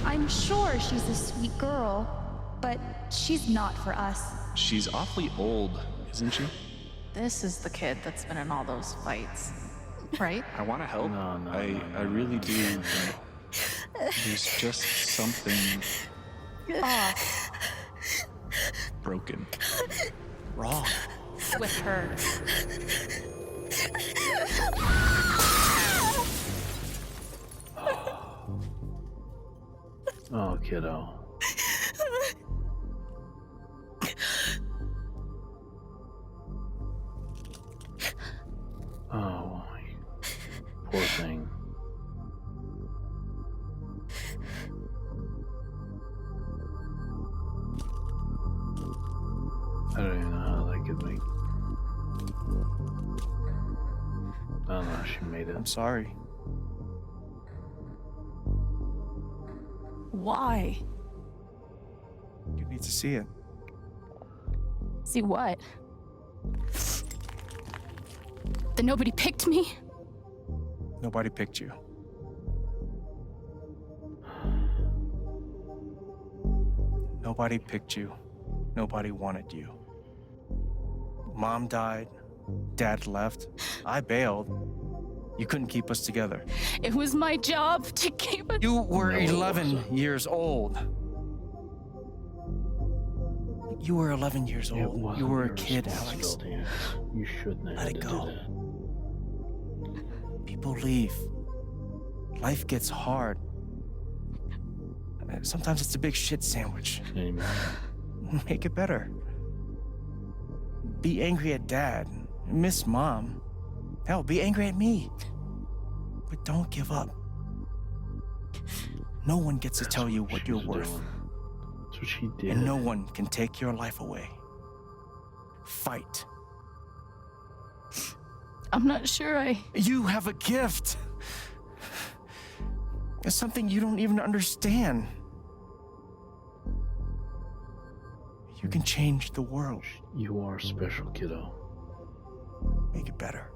I'm sure she's a sweet girl, but she's not for us. She's awfully old, isn't she? This is the kid that's been in all those fights, right? I want to help. No, I really do. But there's just something Off broken. Wrong. With her. Oh, kiddo. Oh, poor thing. I don't even know how they could make. I don't know how she made it. I'm sorry. Why? You need to see it. See what? That nobody picked me? Nobody picked you. Nobody picked you. Nobody wanted you. Mom died. Dad left. I bailed. You couldn't keep us together. It was my job to keep it. You were No, it 11 wasn't. years old. You were 11 years It old. wasn't You were a your kid, Alex. responsibility, Alex. You shouldn't have Let had it to go. do that. People leave. Life gets hard. Sometimes it's a big shit sandwich. Amen. Make it better. Be angry at Dad. Miss Mom. Hell, be angry at me. But don't give up. No one gets to tell you what you're She's worth. doing. That's what she did. And no one can take your life away. Fight. I'm not sure You have a gift. It's something you don't even understand. You can change the world. You are special, kiddo. Make it better.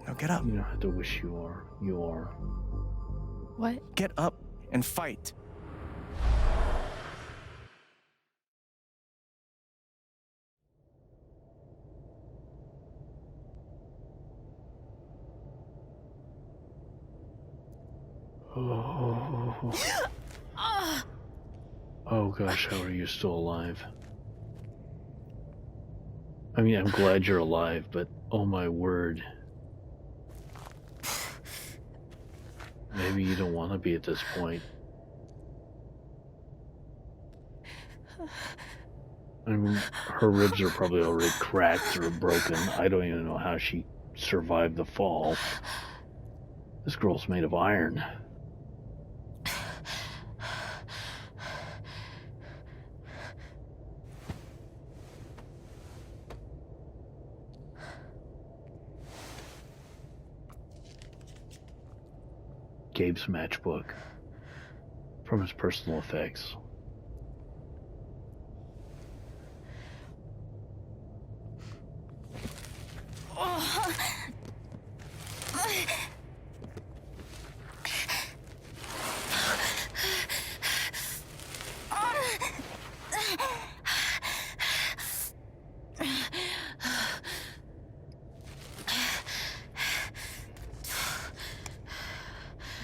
Now get up. You don't have to wish you are. You are. What? Get up and fight. Oh. Oh gosh, how are you still alive? I mean, I'm glad you're alive, but oh my word. Maybe you don't want to be at this point. I mean, her ribs are probably already cracked or broken. I don't even know how she survived the fall. This girl's made of iron. Gabe's matchbook from his personal effects.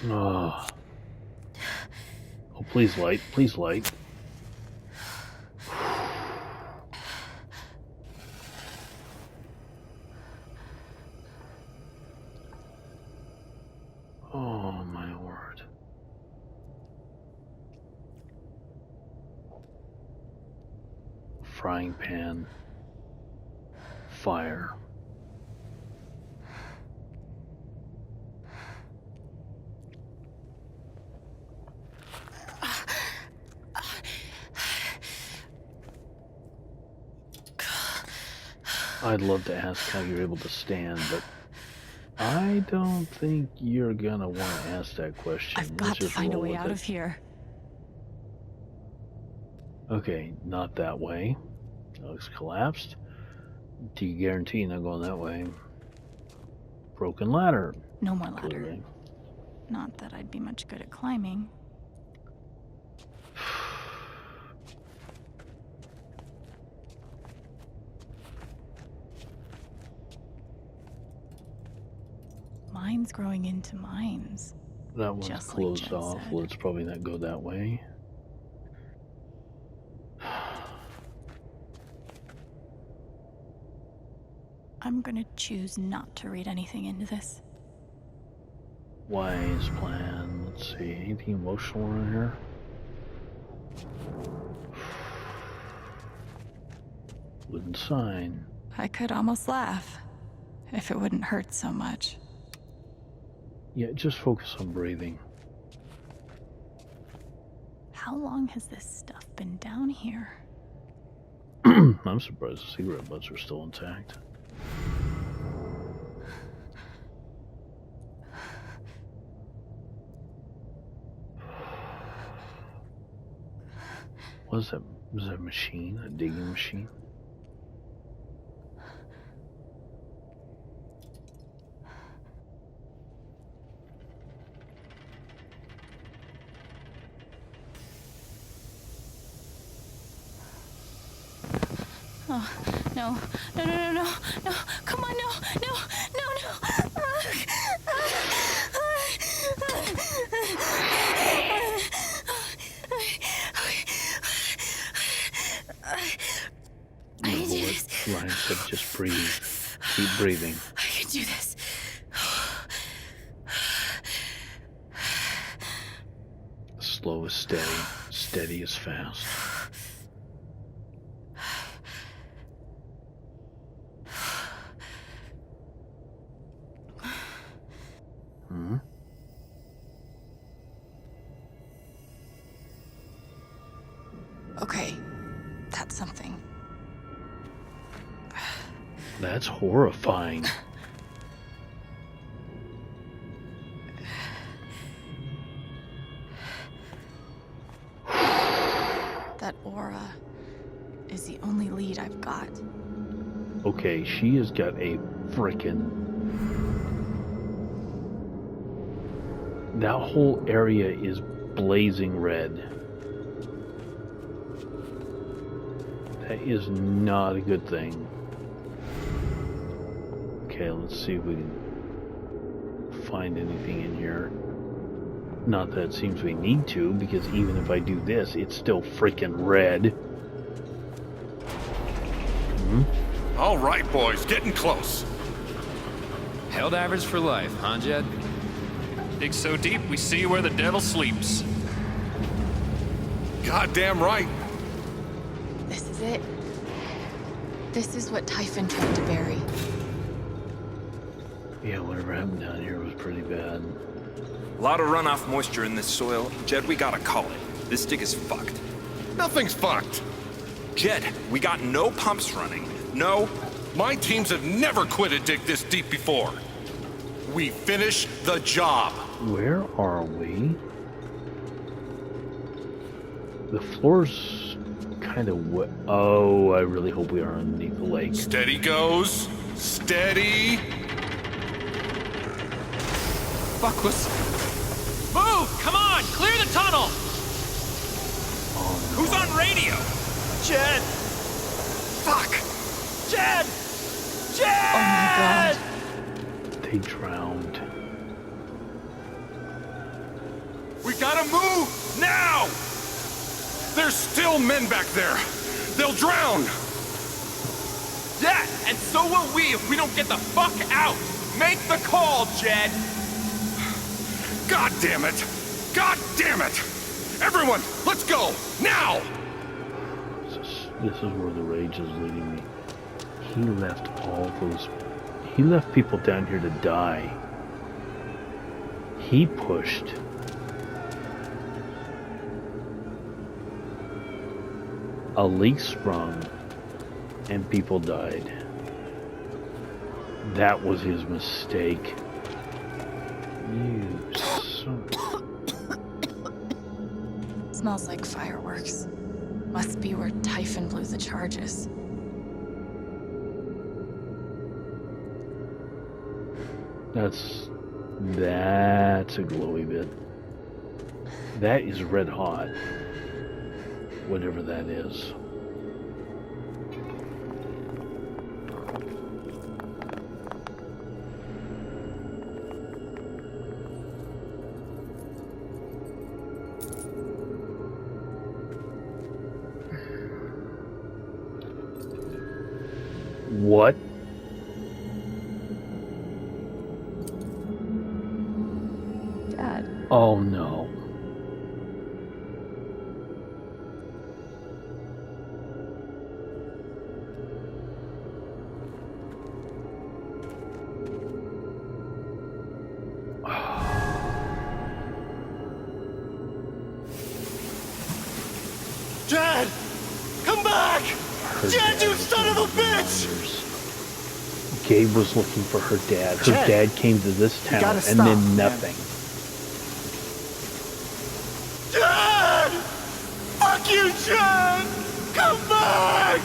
Oh, please light, please light. Oh my word. Frying pan. Fire. I'd love to ask how you're able to stand, but I don't think you're gonna want to ask that question. I've got to find a way out of here. Okay, not that way. Alex collapsed. Do you guarantee you're not going that way? broken ladder. No more ladder. Not that I'd be much good at climbing. Mines growing into mines. That one's just closed like Jen off. said. Let's probably not go that way. I'm gonna choose not to read anything into this. Wise plan. Let's see. Anything emotional around here? Wooden sign. I could almost laugh if it wouldn't hurt so much. Yeah, just focus on breathing. How long has this stuff been down here? I'm surprised the cigarette butts are still intact. What is that? Is that a machine? A digging machine? Oh, no, no, no, no, no, no, come on, no, no, no, no. Ryan said just breathe. Keep breathing. I can do this. Slow is steady. Steady is fast. Hmm? Okay, that's something. That's horrifying. That aura is the only lead I've got. Okay, she has got a frickin'... That whole area is blazing red. That is not a good thing. Okay, let's see if we can find anything in here. Not that it seems we need to, because even if I do this, it's still freaking red. Hmm? All right, boys, getting close. Held average for life, huh, Jed? Dig so deep, we see where the devil sleeps. Goddamn right. This is it. This is what Typhon tried to bury. Yeah, whatever happened down here was pretty bad. A lot of runoff moisture in this soil. Jed, we gotta call it. This dig is fucked. Nothing's fucked. Jed, we got no pumps running. No. My teams have never quit a dig this deep before. We finish the job. Where are we? The floor's kind of wet. Oh, I really hope we are underneath the lake. Steady goes. Steady. Fuckless. Move! Come on! Clear the tunnel! Oh, no. Who's on radio? Jed! Fuck! Jed! Jed! Oh my god. They drowned. We gotta move now! There's still men back there. They'll drown. Yeah, and so will we if we don't get the fuck out! Make the call, Jed! God damn it! God damn it! Everyone, let's go! Now! This is where the rage is leading me. He left all those... He left people down here to die. He pushed. A leak sprung, and people died. That was his mistake. You son. Smells like fireworks. Must be where Typhon blew the charges. That's a glowy bit. That is red hot. Whatever that is. What? Dad. Oh no. Jed! Come back! Jed, you son of a bitch! Gabe was looking for her dad. Her Jed, dad came to this town and stop, then man. nothing. Jed! Fuck you, Jed! Come back!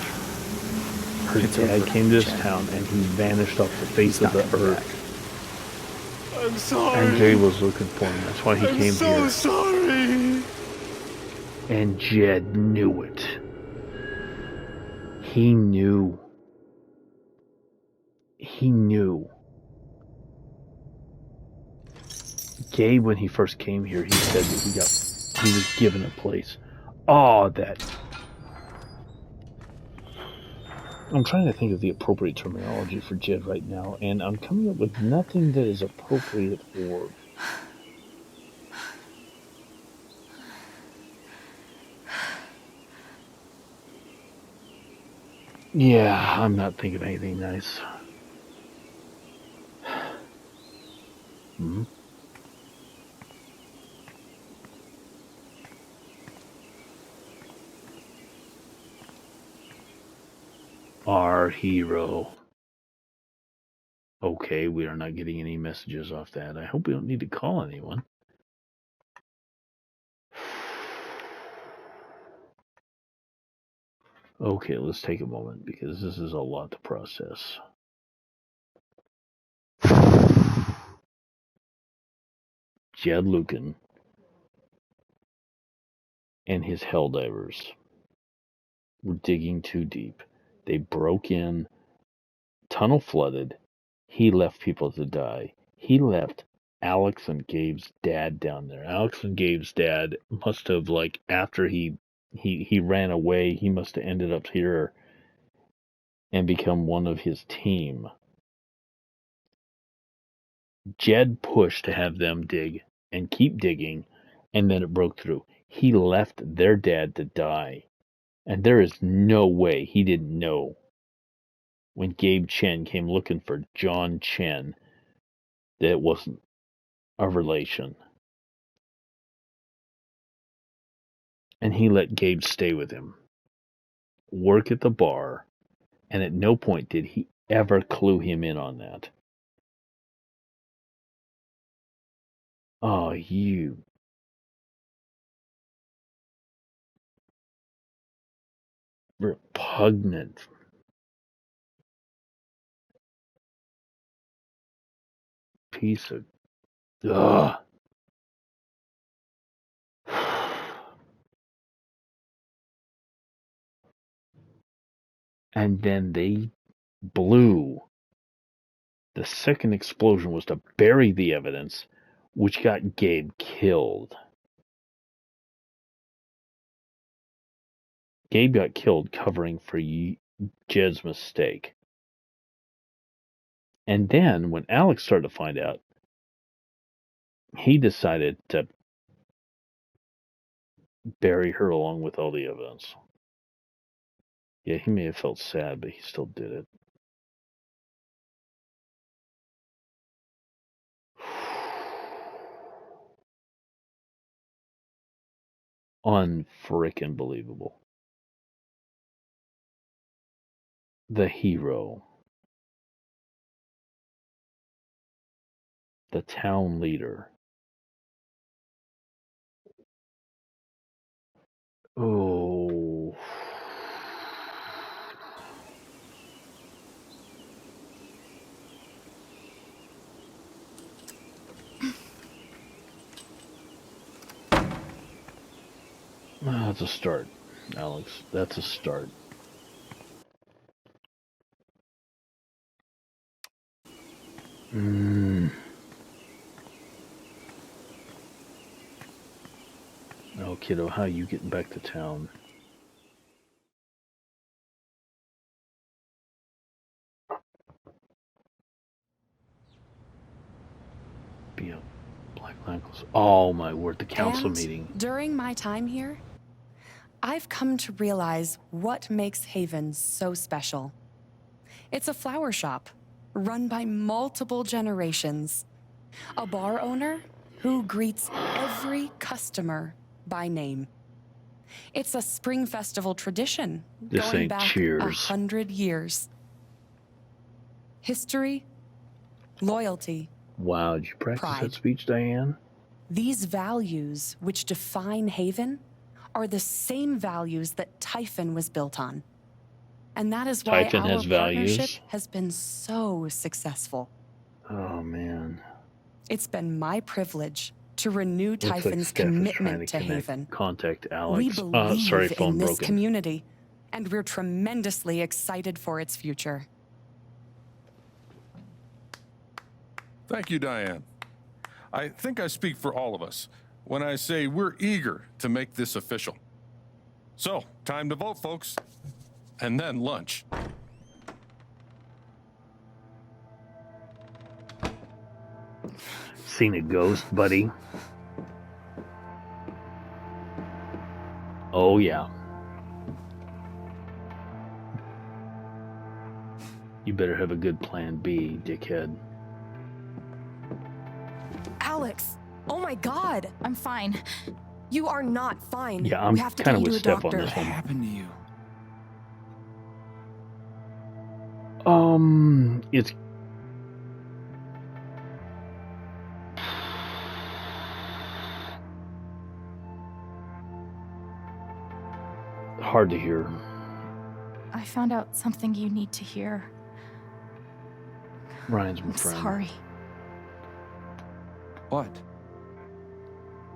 Her dad came to this town and he vanished off the face of the earth. I'm sorry. And Gabe was looking for him. That's why he came so here. I'm so sorry. And Jed knew it. He knew. He knew. Gabe, when he first came here, he said that he was given a place. Oh, that. I'm trying to think of the appropriate terminology for Jed right now, and I'm coming up with nothing that is appropriate for. Yeah, I'm not thinking of anything nice. Hmm? Our hero. Okay, we are not getting any messages off that. I hope we don't need to call anyone. Okay, let's take a moment because this is a lot to process. Jed Lucan and his Helldivers were digging too deep. They broke in, tunnel flooded. He left people to die. He left Alex and Gabe's dad down there. Alex and Gabe's dad must have, like, after he ran away, he must have ended up here and become one of his team. Jed pushed to have them dig and keep digging, and then it broke through. He left their dad to die, and there is no way he didn't know when Gabe Chen came looking for John Chen that it wasn't a relation. And he let Gabe stay with him, work at the bar, and at no point did he ever clue him in on that. Oh, you repugnant piece of... Ugh. And then they blew. The second explosion was to bury the evidence, which got Gabe killed. Gabe got killed covering for Jed's mistake. And then, when Alex started to find out, he decided to bury her along with all the evidence. Yeah, he may have felt sad, but he still did it. Unfrickin' believable. The hero. The town leader. Oh. That's a start, Alex. That's a start. Oh, kiddo, how you getting back to town? Be a black necklace. Oh my word, the council meeting. During my time here, I've come to realize what makes Haven so special. It's a flower shop run by multiple generations. A bar owner who greets every customer by name. It's a spring festival tradition going back 100 years. History, loyalty, wow, did you practice pride. that speech, Diane? These values which define Haven are the same values that Typhon was built on. And that is why Typhon our has values? partnership has been so successful. Oh man. It's been my privilege to renew Looks like Typhon's Steph is trying commitment to connect- Haven. Contact Alex. We believe sorry, phone in this broken. community, and we're tremendously excited for its future. Thank you, Diane. I think I speak for all of us when I say we're eager to make this official. So, time to vote, folks. And then lunch. Seen a ghost, buddy? Oh, yeah. You better have a good plan B, dickhead. Alex! Oh my god! I'm fine. You are not fine. Yeah, I'm we have to kind of get with you Steph a doctor. on this one. What happened to you? It's hard to hear. I found out something you need to hear. Ryan's my I'm friend. sorry. What?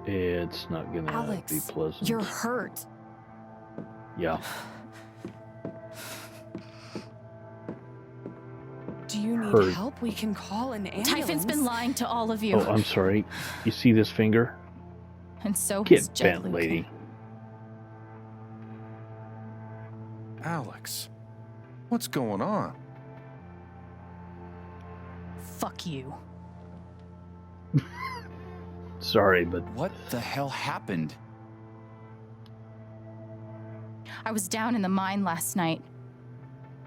It's not gonna Alex, be pleasant. you're hurt. Yeah. Do you need Hurt. help? We can call an ambulance. Typhon's been lying to all of you. Oh, I'm sorry. You see this finger? And so has Get Jed bent, Luke. lady. Alex, what's going on? Fuck you. Sorry, but What the hell happened? I was down in the mine last night.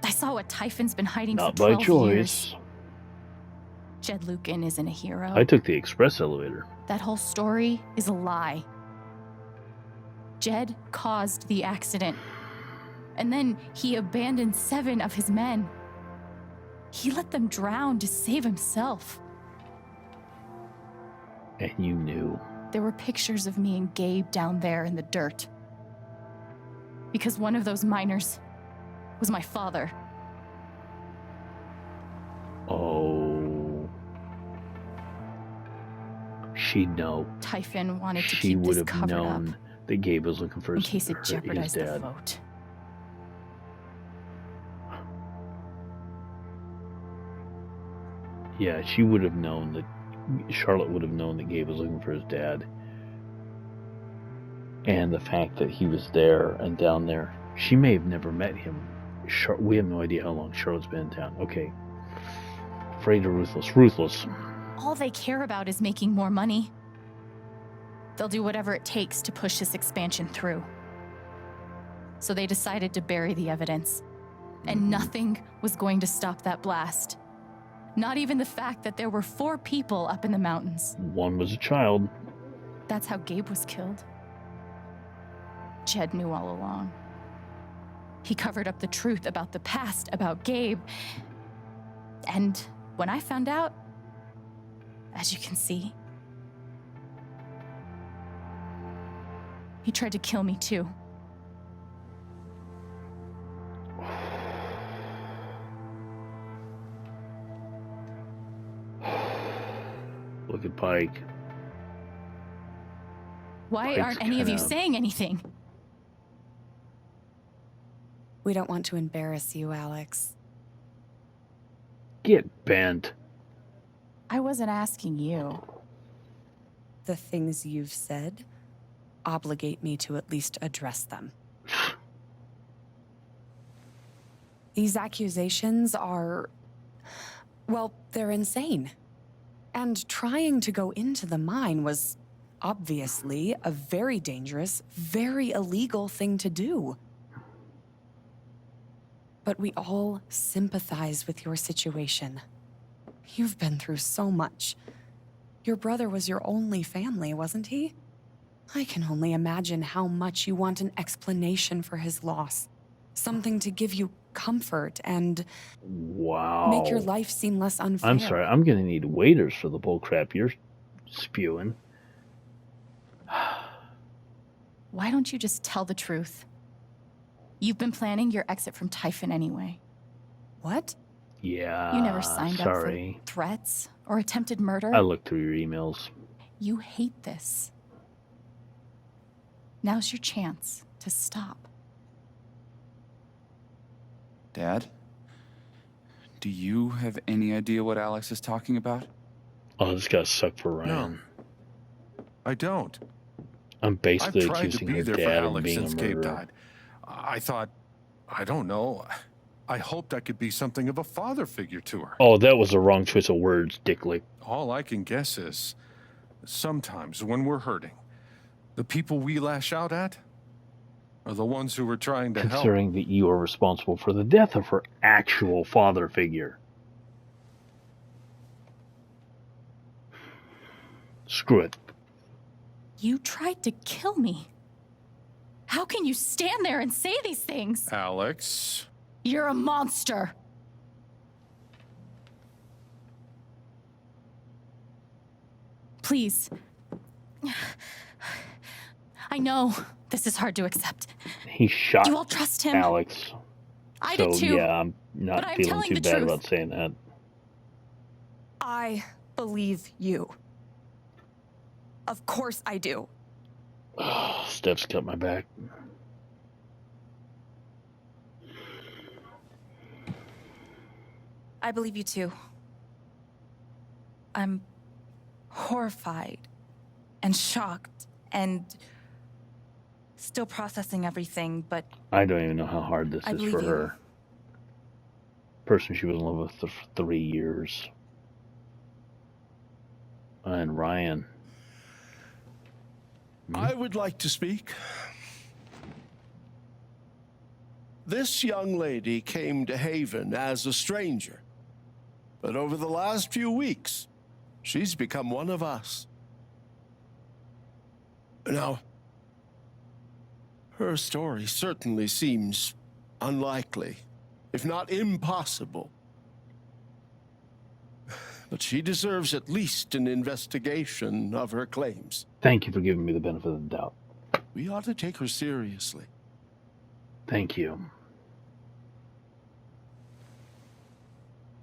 I saw what Typhon's been hiding not for by 12 years. choice. Jed Lucan isn't a hero. I took the express elevator. That whole story is a lie. Jed caused the accident. And then he abandoned 7 of his men. He let them drown to save himself. And you knew. There were pictures of me and Gabe down there in the dirt. Because one of those miners was my father. Oh. She'd know. Typhon wanted to She keep would this have covered up known that Gabe was looking for in his, case it his jeopardized the dad. vote. Yeah, she would have known that. Charlotte would have known that Gabe was looking for his dad. And the fact that he was there and down there. She may have never met him. We have no idea how long Charlotte's been in town. Okay. Afraid or ruthless? Ruthless. All they care about is making more money. They'll do whatever it takes to push this expansion through. So they decided to bury the evidence. And nothing was going to stop that blast. Not even the fact that there were 4 people up in the mountains. One was a child. That's how Gabe was killed. Jed knew all along. He covered up the truth about the past, about Gabe. And when I found out, as you can see, he tried to kill me too. Look at Pike. Why Pike's aren't any of you kinda- saying anything? We don't want to embarrass you, Alex. Get bent. I wasn't asking you. The things you've said obligate me to at least address them. These accusations are, well, they're insane. And trying to go into the mine was obviously a very dangerous, very illegal thing to do. But we all sympathize with your situation. You've been through so much. Your brother was your only family, wasn't he? I can only imagine how much you want an explanation for his loss. Something to give you comfort and make your life seem less unfair. I'm sorry, I'm gonna need waiters for the bullcrap you're spewing. Why don't you just tell the truth? You've been planning your exit from Typhon anyway. What? Yeah, You never signed up for sorry. threats or attempted murder. I looked through your emails. You hate this. Now's your chance to stop. Dad? Do you have any idea what Alex is talking about? Oh, this got sucked for Ryan. No, I don't. I'm basically I've tried to accusing be her there for dad of Alex being since a Gabe murderer. died. I thought, I don't know. I hoped I could be something of a father figure to her. Oh, that was the wrong choice of words, Dicklick. All I can guess is, sometimes when we're hurting, the people we lash out at are the ones who are trying to help. Considering that you are responsible for the death of her actual father figure. Screw it. You tried to kill me. How can you stand there and say these things? Alex. You're a monster. Please. I know this is hard to accept. He shot You all trust him. Alex. I so, did too. yeah, I'm but not I'm feeling telling too the bad truth. about saying that. I believe you. Of course I do. Steph's cut my back. I believe you too. I'm horrified and shocked and still processing everything, but I don't even know how hard this I is believe for you. her. Person she was in love with for 3 years. And Ryan. I would like to speak. This young lady came to Haven as a stranger, but over the last few weeks, she's become one of us. Now, her story certainly seems unlikely, if not impossible. But she deserves at least an investigation of her claims. Thank you for giving me the benefit of the doubt. We ought to take her seriously. Thank you.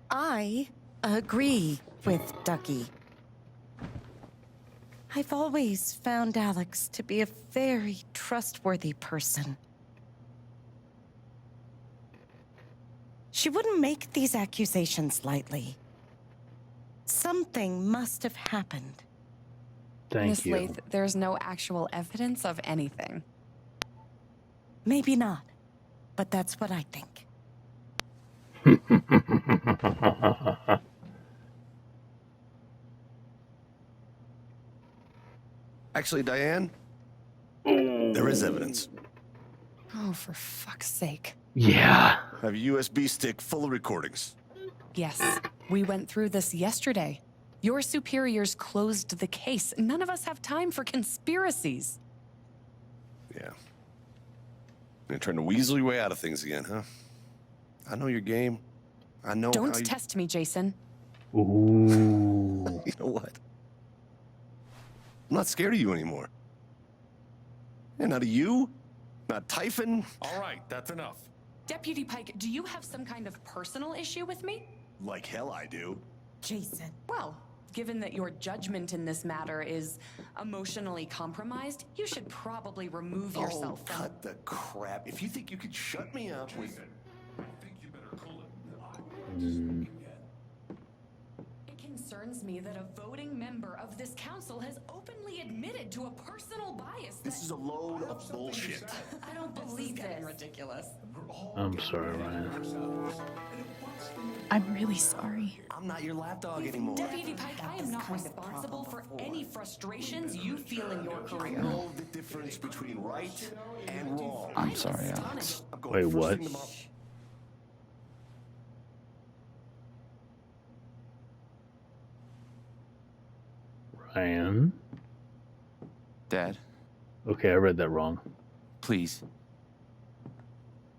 I agree with Ducky. I've always found Alex to be a very trustworthy person. She wouldn't make these accusations lightly. Something must have happened. Miss Lath, there's no actual evidence of anything. Maybe not, but that's what I think. Actually, Diane, there is evidence. Oh, for fuck's sake. Yeah. I have a USB stick full of recordings. Yes, we went through this yesterday. Your superiors closed the case. None of us have time for conspiracies. Yeah. You're trying to weasel your way out of things again, huh? I know your game. I know Don't how you... test me, Jason. Ooh. You know what? I'm not scared of you anymore. And not of you, not Typhon. All right, that's enough. Deputy Pike, do you have some kind of personal issue with me? Like hell I do. Jason. Well, Given that your judgment in this matter is emotionally compromised, you should probably remove yourself from... cut the crap. If you think you could shut me up with... It concerns me that a voting member of this council has openly admitted to a personal bias that... This is a load of bullshit. I don't believe this. Ridiculous. I'm sorry, Ryan. I'm really sorry. I'm not your lapdog anymore. Deputy Pike, I am not responsible for any frustrations you feel in your I career. know the difference between right and wrong. I'm sorry, Alex. Wait, what? Ryan? Dad, Okay, I read that wrong. please.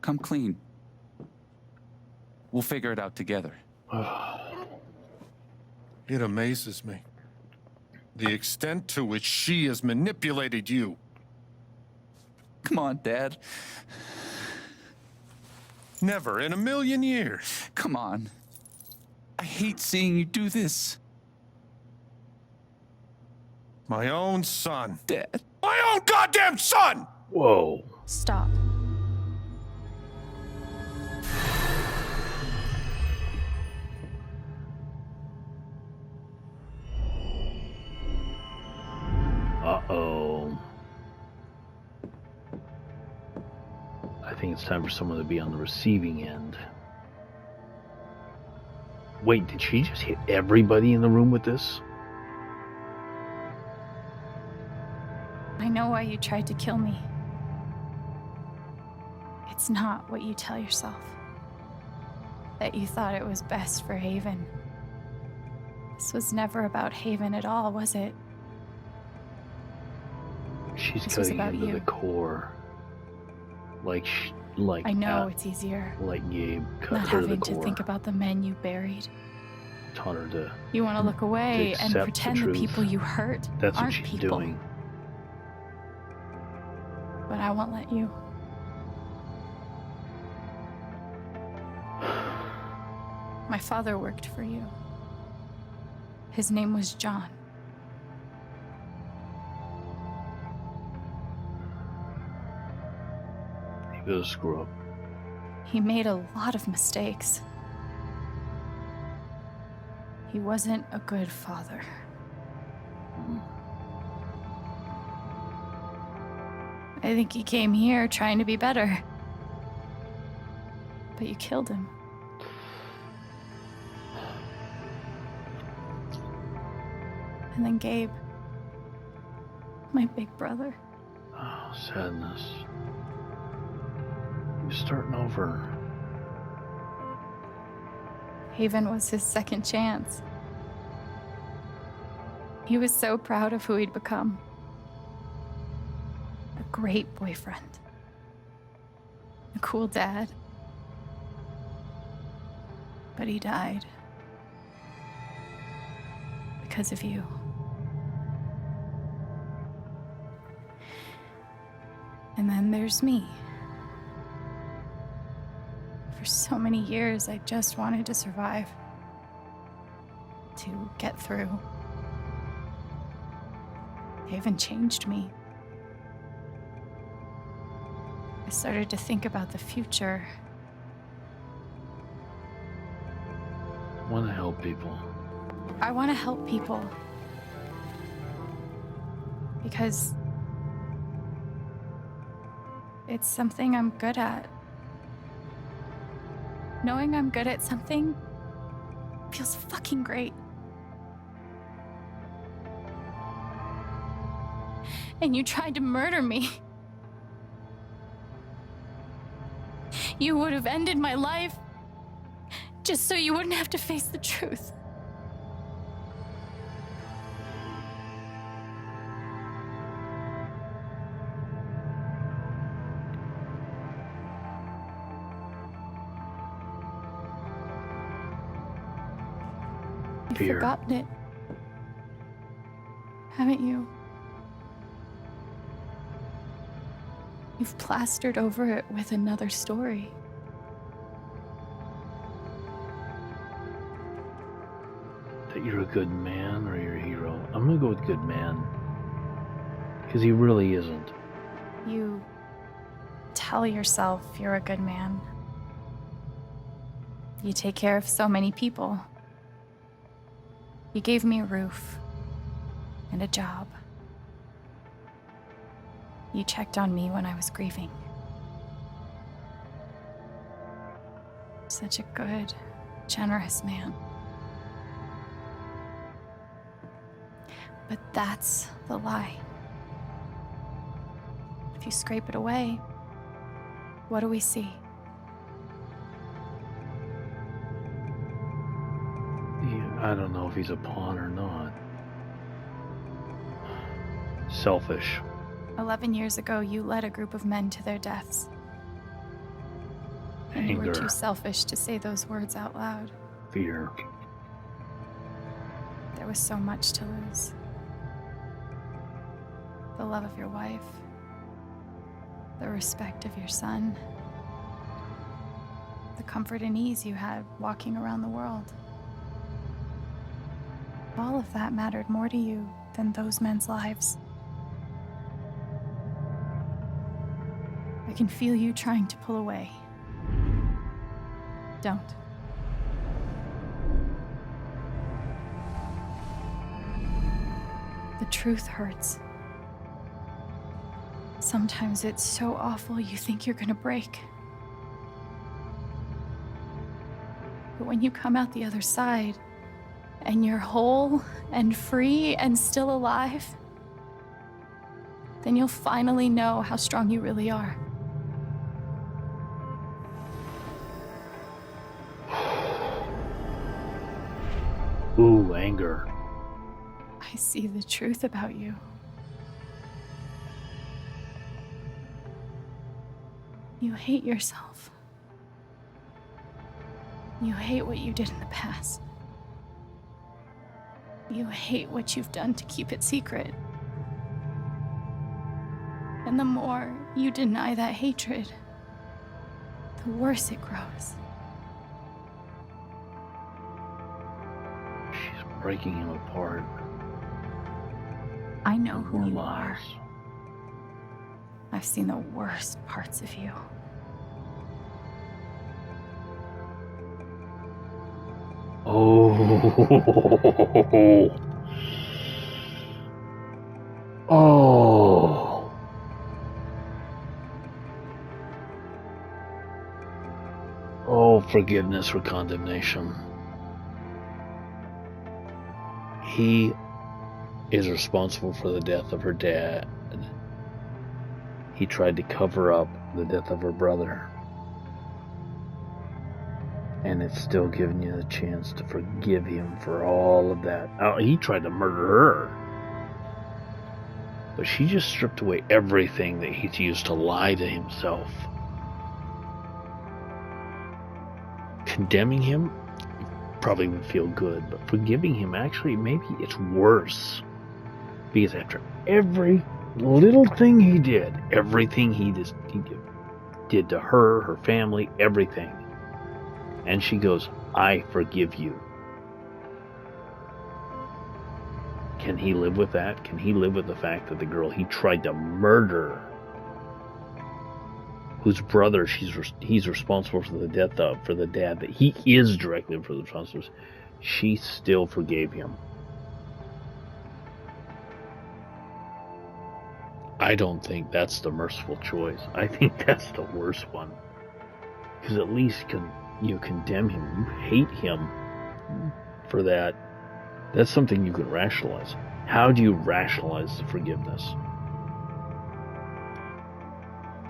Come clean. We'll figure it out together. It amazes me. The extent to which she has manipulated you. Come on, Dad. Never in a million years. Come on. I hate seeing you do this. My own son. Dad. My own goddamn son! Whoa. Stop. Uh-oh. I think it's time for someone to be on the receiving end. Wait, did she just hit everybody in the room with this? I know why you tried to kill me. It's not what you tell yourself. That you thought it was best for Haven. This was never about Haven at all, was it? She's This was cutting about into you. the core. Like I know it's easier like Gabe cut not her to the having to core. think about the men you buried. Taught her to. You want to look away and accept pretend the the truth. people you hurt That's what aren't she's people. doing. But I won't let you. My father worked for you. His name was John. He was a screw up. He made a lot of mistakes. He wasn't a good father. I think he came here trying to be better. But you killed him. And then Gabe, my big brother. Oh, sadness. He was starting over. Haven was his second chance. He was so proud of who he'd become. A great boyfriend. A cool dad. But he died. Because of you. And then there's me. For so many years, I just wanted to survive. To get through. Haven changed me. I started to think about the future. I want to help people. I want to help people. Because it's something I'm good at. Knowing I'm good at something feels fucking great. And you tried to murder me. You would have ended my life just so you wouldn't have to face the truth. You've Fear. forgotten it, haven't you? You've plastered over it with another story. that you're a good man or you're a hero. I'm gonna go with good man. Because he really isn't. You tell yourself you're a good man. You take care of so many people. You gave me a roof and a job. You checked on me when I was grieving. Such a good, generous man. But that's the lie. If you scrape it away, what do we see? I don't know if he's a pawn or not. Selfish. 11 years ago, you led a group of men to their deaths. And you were Anger. too selfish to say those words out loud. Fear. There was so much to lose. The love of your wife. The respect of your son. The comfort and ease you had walking around the world. All of that mattered more to you than those men's lives. I can feel you trying to pull away. Don't. The truth hurts. Sometimes it's so awful you think you're gonna break. But when you come out the other side, and you're whole and free and still alive, then you'll finally know how strong you really are. Ooh, anger. I see the truth about you. You hate yourself. You hate what you did in the past. You hate what you've done to keep it secret. And the more you deny that hatred, the worse it grows. She's breaking him apart. I know who More you lies. are. I've seen the worst parts of you. Oh. Oh. Oh, forgiveness or condemnation. He is responsible for the death of her dad. He tried to cover up the death of her brother. And it's still giving you the chance to forgive him for all of that. Oh, he tried to murder her. But she just stripped away everything that he's used to lie to himself. Condemning him probably would feel good, but forgiving him, actually, maybe it's worse. Because after every little thing he did, everything he did to her, her family, everything. And she goes, I forgive you. Can he live with that? Can he live with the fact that the girl he tried to murder, whose brother he's responsible for the death of, for the dad that he is directly responsible for, she still forgave him? I don't think that's the merciful choice. I think that's the worst one. Because at least you condemn him. You hate him for that. That's something you can rationalize. How do you rationalize the forgiveness?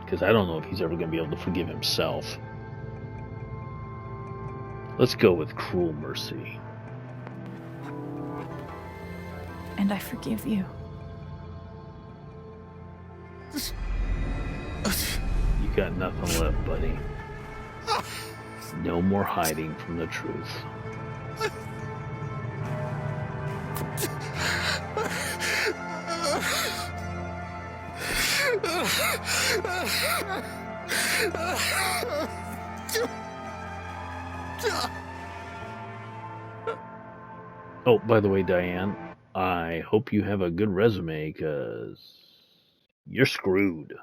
Because I don't know if he's ever going to be able to forgive himself. Let's go with cruel mercy. And I forgive you. You got nothing left, buddy. No more hiding from the truth. Oh, by the way, Diane, I hope you have a good resume, because you're screwed.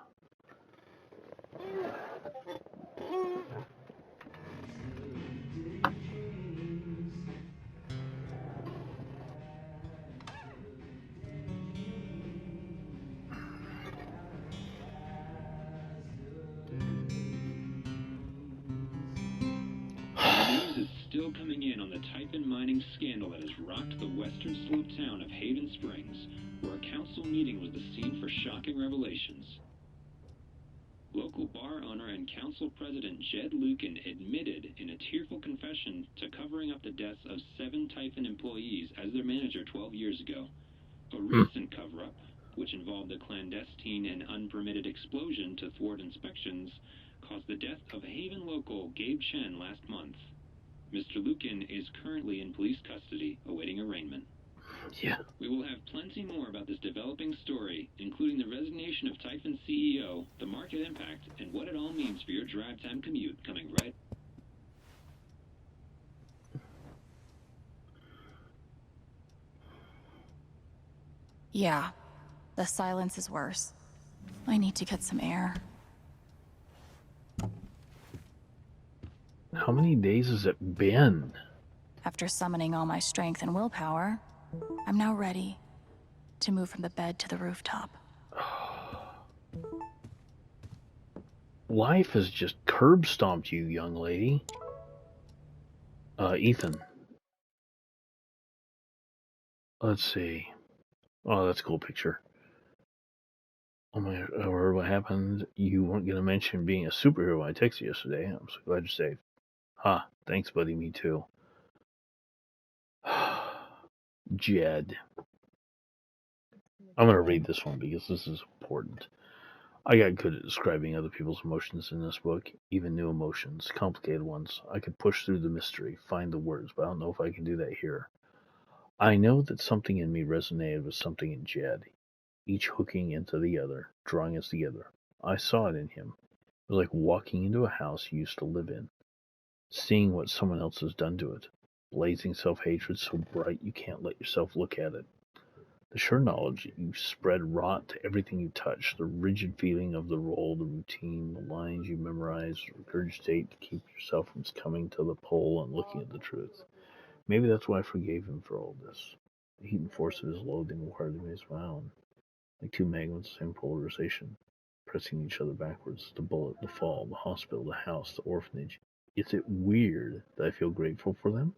News is still coming in on the Typhon mining scandal that has rocked the western slope town of Haven Springs, where a council meeting was the scene for shocking revelations. Local bar owner and council president Jed Lucan admitted in a tearful confession to covering up the deaths of 7 Typhon employees as their manager 12 years ago. A recent cover-up, which involved a clandestine and unpermitted explosion to thwart inspections, caused the death of Haven local Gabe Chen last month. Mr. Lucan is currently in police custody, awaiting arraignment. Yeah. We will have plenty more about this developing story, including the resignation of Typhon CEO, the market impact, and what it all means for your drive time commute, coming right. Yeah, the silence is worse. I need to get some air. How many days has it been? After summoning all my strength and willpower, I'm now ready to move from the bed to the rooftop. Life has just curb stomped you, young lady. Ethan. Let's see. Oh, that's a cool picture. Oh my, I heard what happened. You weren't going to mention being a superhero when I texted you yesterday. I'm so glad you're safe. Ha, thanks, buddy. Me too. Jed. I'm going to read this one because this is important. I got good at describing other people's emotions in this book, even new emotions, complicated ones. I could push through the mystery, find the words, but I don't know if I can do that here. I know that something in me resonated with something in Jed, each hooking into the other, drawing us together. I saw it in him. It was like walking into a house you used to live in, seeing what someone else has done to it, blazing self-hatred so bright you can't let yourself look at it. The sure knowledge that you spread rot to everything you touch, the rigid feeling of the role, the routine, the lines you memorize, regurgitate to keep yourself from coming to the pole and looking at the truth. Maybe that's why I forgave him for all this. The heat and force of his loathing were hard to me as well. Like two magnets, same polarization, pressing each other backwards. The bullet, the fall, the hospital, the house, the orphanage. Is it weird that I feel grateful for them?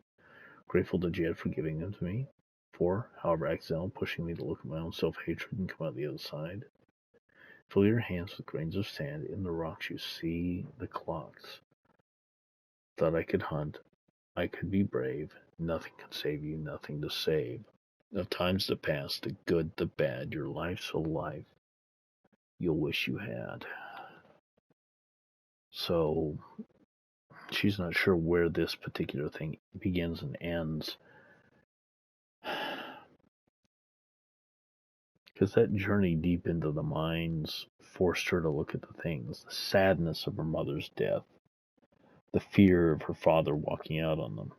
Grateful to Jed for giving them to me? For, however accidental, pushing me to look at my own self-hatred and come out the other side? Fill your hands with grains of sand. In the rocks you see the clocks. Thought I could hunt. I could be brave. Nothing could save you, nothing to save. The times that pass, the good, the bad, your life's a life you'll wish you had. So, she's not sure where this particular thing begins and ends. Because that journey deep into the mines forced her to look at the things, the sadness of her mother's death, the fear of her father walking out on them,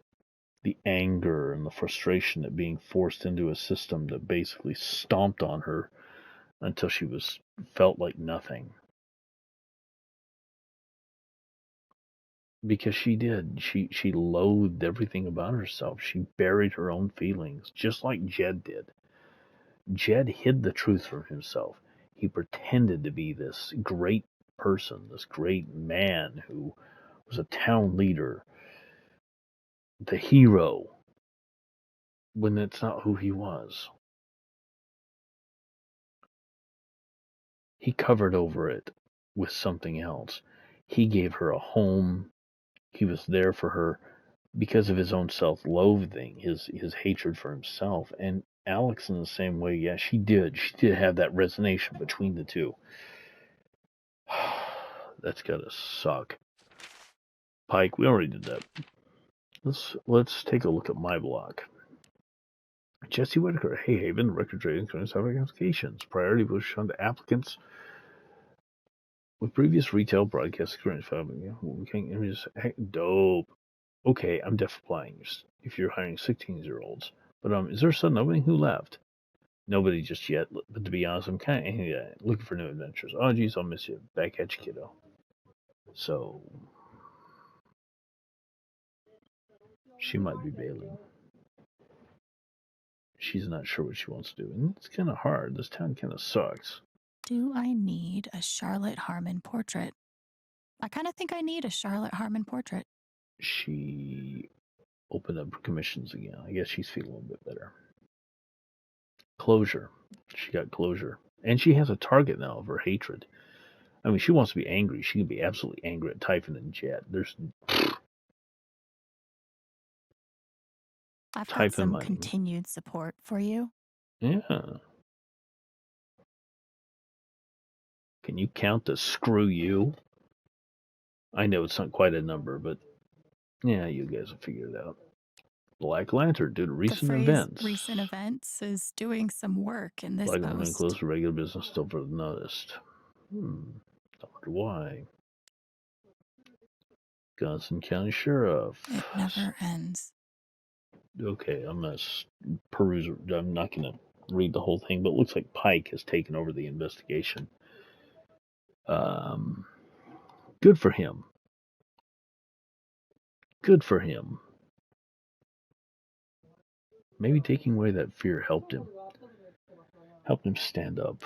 the anger and the frustration at being forced into a system that basically stomped on her until she felt like nothing. Because she did. She loathed everything about herself. She buried her own feelings, just like Jed did. Jed hid the truth from himself. He pretended to be this great person, this great man who was a town leader, the hero, when that's not who he was. He covered over it with something else. He gave her a home. He was there for her because of his own self-loathing, his hatred for himself. And Alex, in the same way, yeah, she did have that resonance between the two. That's gotta suck. Pike, we already did that. Let's take a look at my block. Jesse Whitaker, Hey Haven, record trading, 27 applications. Priority was shown to applicants with previous retail broadcast experience. Dope. Okay, I'm def applying. If you're hiring 16-year-olds, But is there a sudden opening? Who left? Nobody just yet. But to be honest, I'm kind of looking for new adventures. Oh, geez, I'll miss you. Back at you, kiddo. So she might be bailing. She's not sure what she wants to do, and it's kind of hard. This town kind of sucks. Do I need a Charlotte Harmon portrait? I kind of think I need a Charlotte Harmon portrait. She opened up commissions again. I guess she's feeling a little bit better. Closure. She got closure. And she has a target now of her hatred. I mean, she wants to be angry. She can be absolutely angry at Typhon and Jet. There's... I've got some continued support for you. Yeah. Can you count to screw you? I know it's not quite a number, but yeah, you guys will figure it out. Black Lantern due to recent events. Recent events is doing some work in this Black Lantern post. closed for regular business still further noticed. I wonder why. Johnson County Sheriff. It never ends. Okay, I'm not going to read the whole thing, but it looks like Pike has taken over the investigation. Good for him. Good for him. Maybe taking away that fear helped him. Helped him stand up.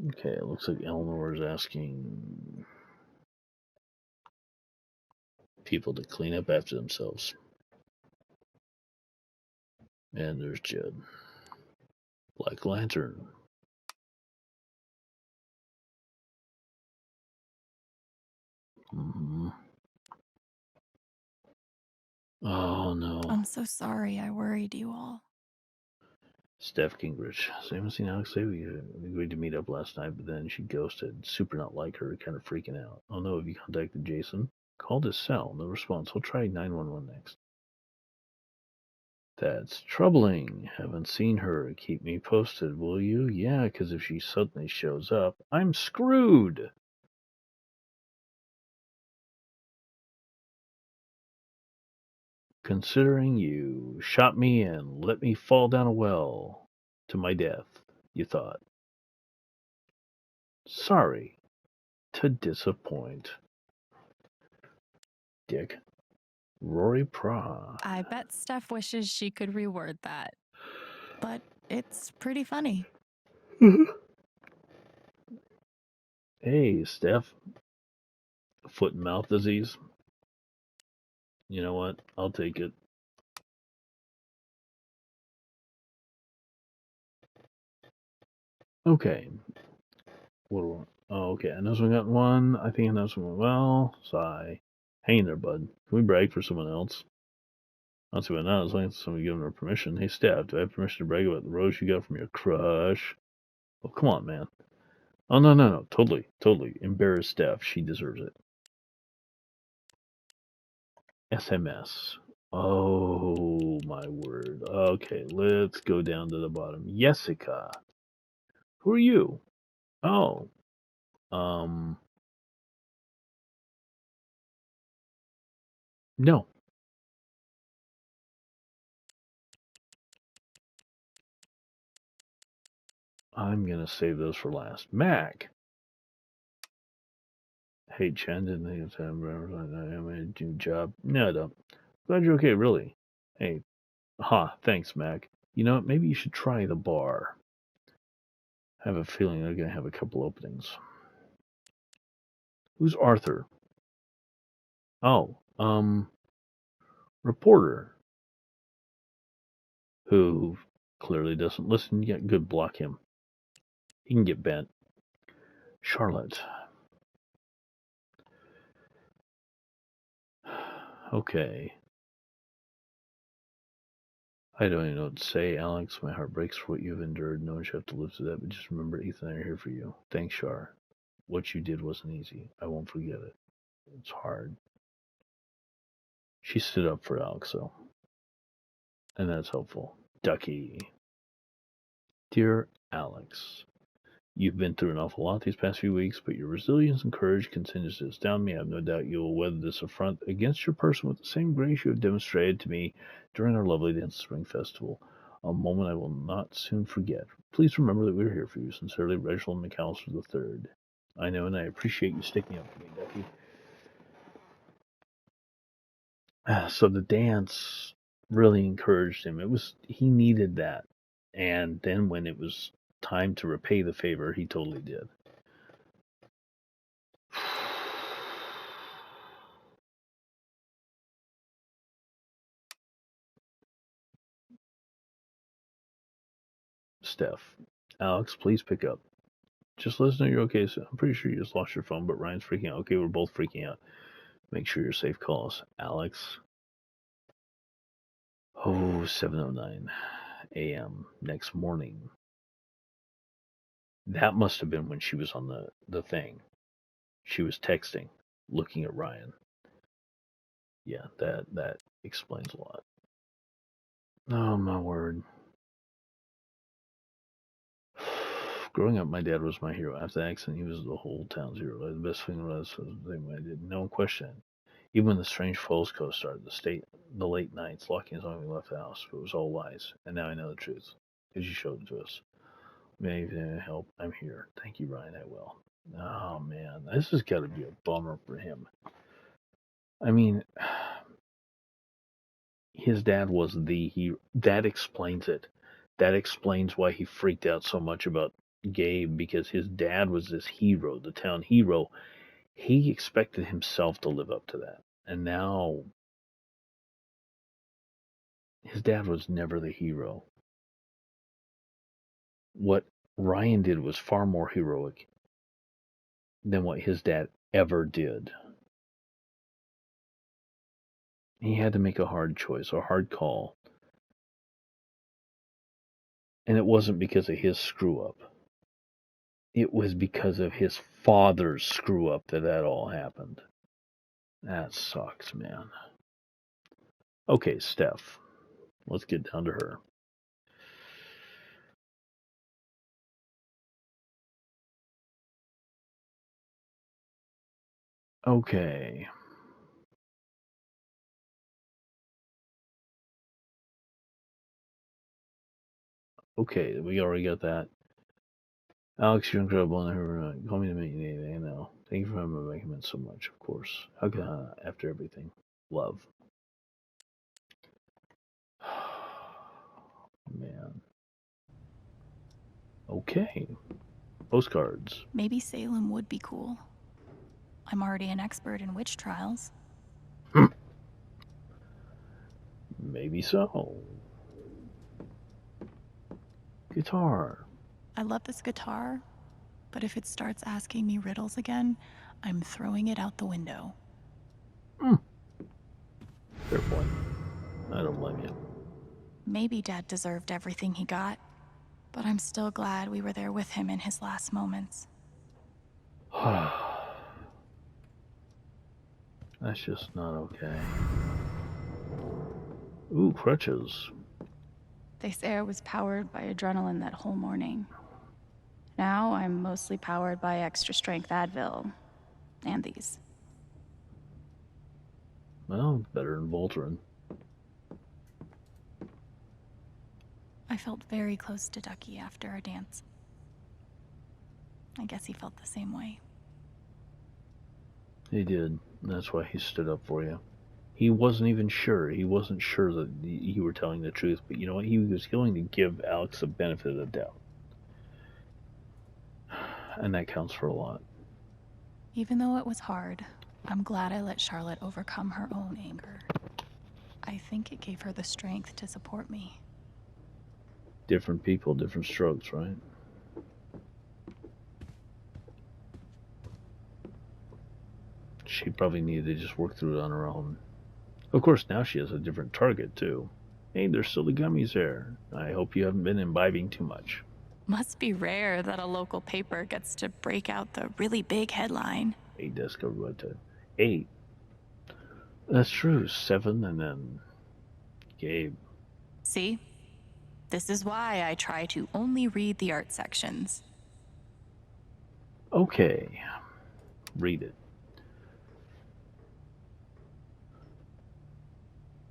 Okay, it looks like Eleanor is asking people to clean up after themselves. And there's Jed. Black Lantern. Oh no. I'm so sorry I worried you all. Steph Gingrich. So I haven't seen Alex say we agreed to meet up last night, but then she ghosted. Super not like her, kind of freaking out. Oh no, have you contacted Jason? Called his cell, no response. We'll try 911 next. That's troubling. Haven't seen her. Keep me posted, will you? Yeah, because if she suddenly shows up, I'm screwed. Considering you shot me and let me fall down a well to my death, you thought. Sorry to disappoint. Dick. Rory Pra. I bet Steph wishes she could reword that. But it's pretty funny. Hey, Steph. Foot and mouth disease. You know what? I'll take it. Okay. What do I... Oh, okay. I know someone got one. I think I know someone well. Sigh. Hang in there, bud. Can we brag for someone else? Not too bad now, as long as someone giving her permission. Hey, Steph, do I have permission to brag about the rose you got from your crush? Oh, come on, man. Oh, no. Totally. Embarrass Steph. She deserves it. SMS. Oh, my word. Okay, let's go down to the bottom. Jessica. Who are you? Oh. No. I'm going to save those for last. Mac. Hey, Chen, didn't think it's time. I'm a new job. No, I don't. Glad you're okay, really. Hey. Thanks, Mac. You know what? Maybe you should try the bar. I have a feeling they're going to have a couple openings. Who's Arthur? Oh, reporter. Who clearly doesn't listen yet. Good, block him. He can get bent. Charlotte. Okay. I don't even know what to say, Alex. My heart breaks for what you've endured. No one should have to live through that, but just remember, Ethan and I are here for you. Thanks, Char. What you did wasn't easy. I won't forget it. It's hard. She stood up for Alex, though. And that's helpful. Ducky. Dear Alex, you've been through an awful lot these past few weeks, but your resilience and courage continues to astound me. I have no doubt you will weather this affront against your person with the same grace you have demonstrated to me during our lovely Dance Spring Festival. A moment I will not soon forget. Please remember that we are here for you. Sincerely, Reginald McAllister III. I know, and I appreciate you sticking up for me, Ducky. So the dance really encouraged him. He needed that. And then when it was time to repay the favor, he totally did. Steph, Alex, please pick up. Just let us know you're okay. So I'm pretty sure you just lost your phone, but Ryan's freaking out. Okay, we're both freaking out. Make sure you're safe. Call us. Alex. Oh, 7:09 a.m. next morning. That must have been when she was on the thing. She was texting, looking at Ryan. Yeah, that explains a lot. Oh, my word. Growing up, my dad was my hero. After the accident, he was the whole town's hero. The best thing was the thing I did. No one questioned it. Even when the strange Falls Coast started, the late nights, locking us on when we left the house, but it was all lies. And now I know the truth, because you showed it to us. Maybe if help, I'm here. Thank you, Ryan. I will. Oh, man. This has got to be a bummer for him. I mean, his dad was the hero. That explains it. That explains why he freaked out so much about Gabe, because his dad was this hero, the town hero. He expected himself to live up to that. And now his dad was never the hero. What Ryan did was far more heroic than what his dad ever did. He had to make a hard choice, a hard call. And it wasn't because of his screw up. It was because of his father's screw up that all happened. That sucks, man. Okay, Steph. Let's get down to her. Okay. Okay, we already got that. Alex, you're incredible. And call me to meet you. I know. Thank you for having me recommend so much, of course. How can after everything? Love. Man. Okay. Postcards. Maybe Salem would be cool. I'm already an expert in witch trials. Maybe so. Guitar. I love this guitar, but if it starts asking me riddles again, I'm throwing it out the window. Fair point. I don't blame you. Maybe Dad deserved everything he got, but I'm still glad we were there with him in his last moments. That's just not okay. Ooh, crutches. They say I was powered by adrenaline that whole morning. Now I'm mostly powered by extra strength Advil. And these. Well, better than Voltaren. I felt very close to Ducky after our dance. I guess he felt the same way. He did. That's why he stood up for you. He wasn't even sure. He wasn't sure that you were telling the truth. But you know what? He was willing to give Alex the benefit of the doubt. And that counts for a lot. Even though it was hard, I'm glad I let Charlotte overcome her own anger. I think it gave her the strength to support me. Different people, different strokes, right? She probably needed to just work through it on her own. Of course, now she has a different target, too. Hey, there's still the gummies there. I hope you haven't been imbibing too much. Must be rare that a local paper gets to break out the really big headline. 8 Desco Rota. 8. That's true. 7 and then Gabe. See? This is why I try to only read the art sections. Okay. Read it.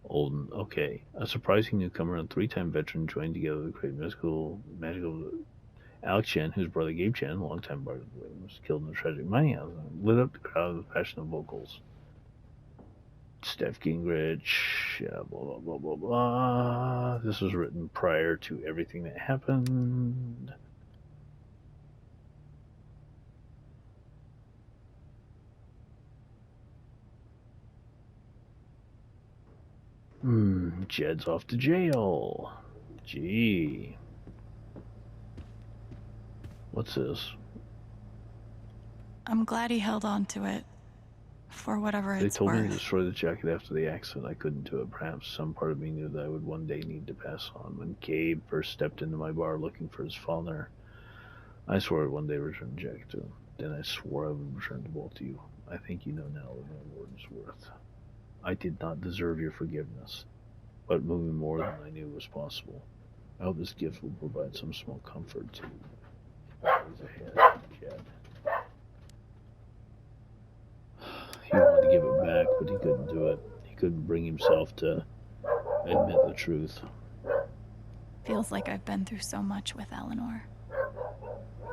Olden. Okay. A surprising newcomer and 3-time veteran joined together to create magical Alex Chen, whose brother Gabe Chen, a longtime part of the way, was killed in a tragic mining accident, lit up the crowd with passionate vocals. Steph Gingrich, blah, blah, blah, blah, blah. This was written prior to everything that happened. Jed's off to jail. Gee. What's this? I'm glad he held on to it. For whatever They it's told me worth. to destroy the jacket after the accident. I couldn't do it. Perhaps some part of me knew that I would one day need to pass on. When Gabe first stepped into my bar looking for his father, I swore I'd one day return the jacket to him. Then I swore I would return to both of you. I think you know now what my word is worth. I did not deserve your forgiveness, but moving more than I knew was possible. I hope this gift will provide some small comfort to you. Always ahead, Jed. He wanted to give it back, but he couldn't do it. He couldn't bring himself to admit the truth. Feels like I've been through so much with Eleanor.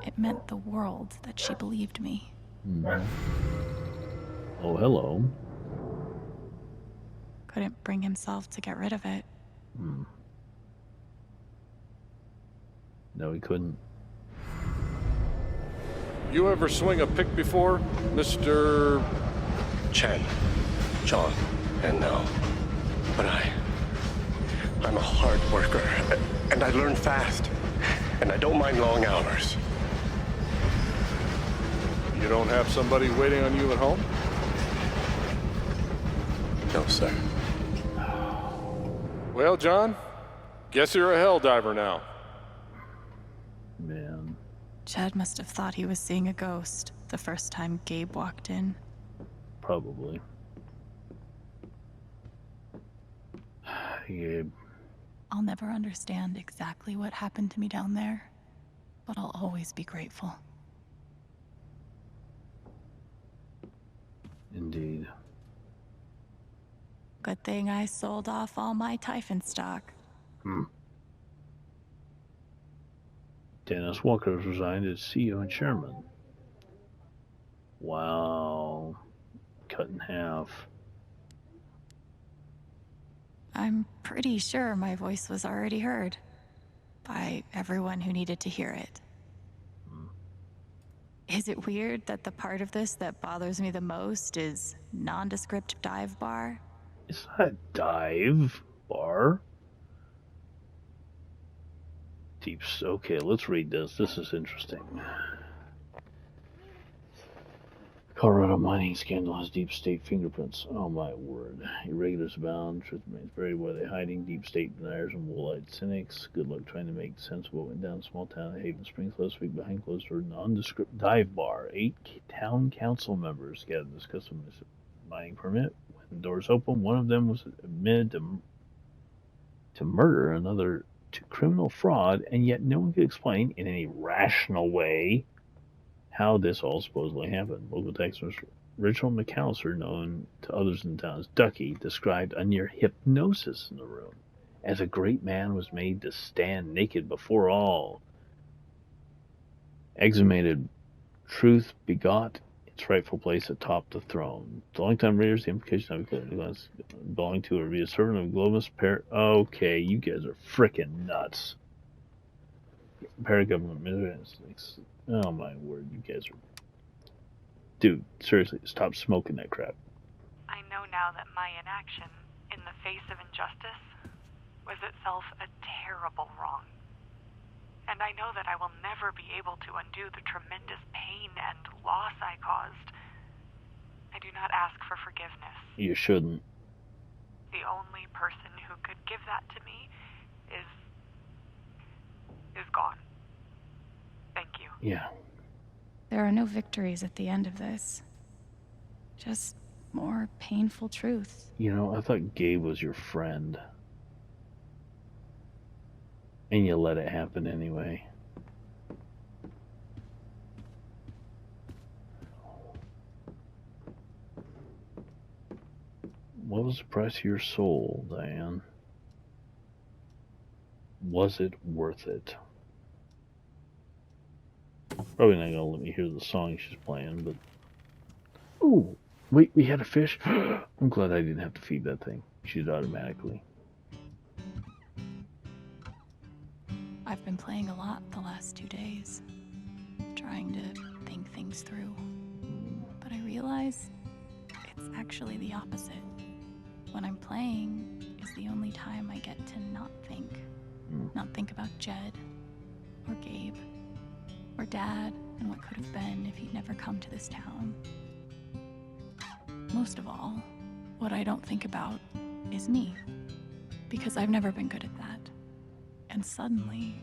It meant the world that she believed me. Oh, hello. Couldn't bring himself to get rid of it. No, he couldn't. You ever swing a pick before, Mr. Chen, John, and no. But I'm a hard worker, and I learn fast, and I don't mind long hours. You don't have somebody waiting on you at home? No, sir. Well, John, guess you're a hell diver now. Man. Chad must have thought he was seeing a ghost the first time Gabe walked in. Probably. Gabe. I'll never understand exactly what happened to me down there, but I'll always be grateful. Indeed. Good thing I sold off all my Typhon stock. Dennis Walker has resigned as CEO and chairman. Wow. Cut in half. I'm pretty sure my voice was already heard by everyone who needed to hear it. Is it weird that the part of this that bothers me the most is nondescript dive bar? It's not a dive bar. Okay, let's read this. This is interesting. Colorado mining scandal has deep state fingerprints. Oh my word. Irregulars abound. Truth remains buried. What are they hiding? Deep state deniers and wool-eyed cynics. Good luck trying to make sense of what went down in small town of Haven Springs last week behind closed door nondescript dive bar. 8 town council members gathered to discuss a mining permit. When the doors opened, one of them was admitted to murder, another to criminal fraud, and yet no one could explain in any rational way how this all supposedly happened. Local taxman Rachel McAllister, known to others in the town as Ducky, described a near hypnosis in the room, as a great man was made to stand naked before all. Exhumated truth begot its rightful place atop the throne. The longtime readers, the implication of it belonging to or be a servant of Globus Okay, you guys are frickin' nuts. Paragovernment instincts. Oh my word, you guys are... Dude, seriously, stop smoking that crap. I know now that my inaction, in the face of injustice, was itself a terrible wrong. And I know that I will never be able to undo the tremendous pain and loss I caused. I do not ask for forgiveness. You shouldn't. The only person who could give that to me is gone. Thank you. Yeah. There are no victories at the end of this. Just more painful truth. You know, I thought Gabe was your friend. And you let it happen anyway. What was the price of your soul, Diane? Was it worth it? Probably not gonna let me hear the song she's playing, but... Ooh! Wait, we had a fish? I'm glad I didn't have to feed that thing. She'd automatically. I've been playing a lot the last 2 days, trying to think things through. But I realize it's actually the opposite. When I'm playing is the only time I get to not think. Not think about Jed, or Gabe, or Dad, and what could have been if he'd never come to this town. Most of all, what I don't think about is me, because I've never been good at that. And suddenly,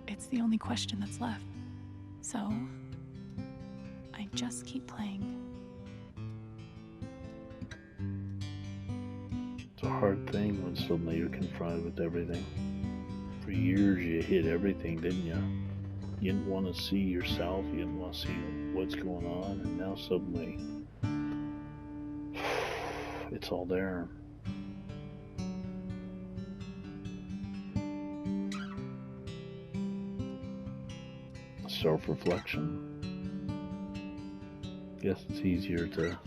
it's the only question that's left. So, I just keep playing. It's a hard thing when suddenly you're confronted with everything. For years you hid everything, didn't you? You didn't want to see yourself, you didn't want to see what's going on, and now suddenly it's all there. Self-reflection. Guess it's easier to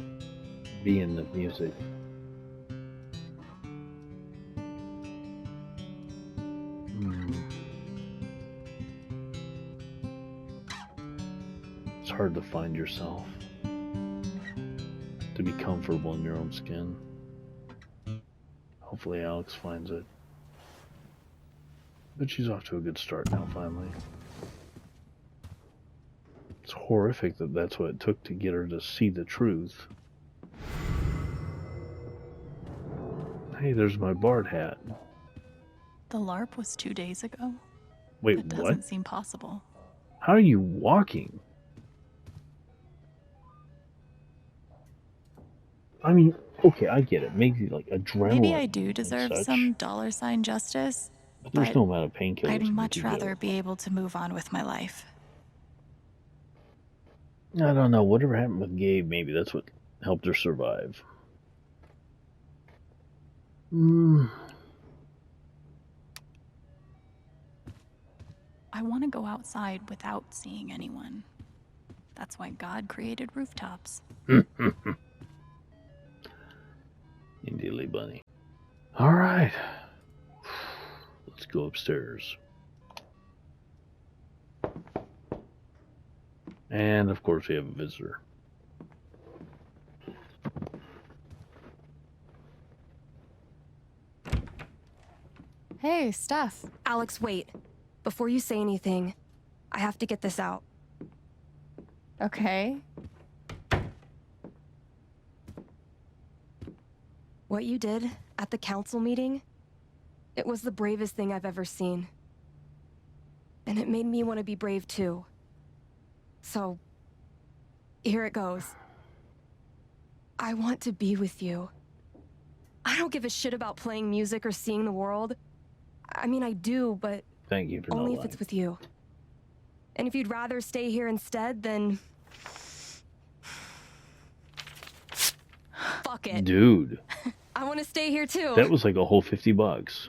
be in the music. It's hard to find yourself, to be comfortable in your own skin. Hopefully Alex finds it. But she's off to a good start now, finally. It's horrific that that's what it took to get her to see the truth. Hey, there's my Bard hat. The LARP was 2 days ago. Wait, that what? doesn't seem possible. How are you walking? I mean, okay, I get it. Maybe like adrenaline. Maybe I do deserve some $sign justice. But there's no amount of painkillers. I'd much rather be able to move on with my life. I don't know. Whatever happened with Gabe, maybe that's what helped her survive. I want to go outside without seeing anyone. That's why God created rooftops. Dilly bunny. All right. Let's go upstairs. And of course we have a visitor. Hey, Steph. Alex, wait. Before you say anything, I have to get this out. Okay. What you did at the council meeting, it was the bravest thing I've ever seen. And it made me want to be brave too. So, here it goes. I want to be with you. I don't give a shit about playing music or seeing the world. I mean, I do, but thank you for only not if it's with you. And if you'd rather stay here instead, then fuck it. Dude. I want to stay here too. That was like a whole $50.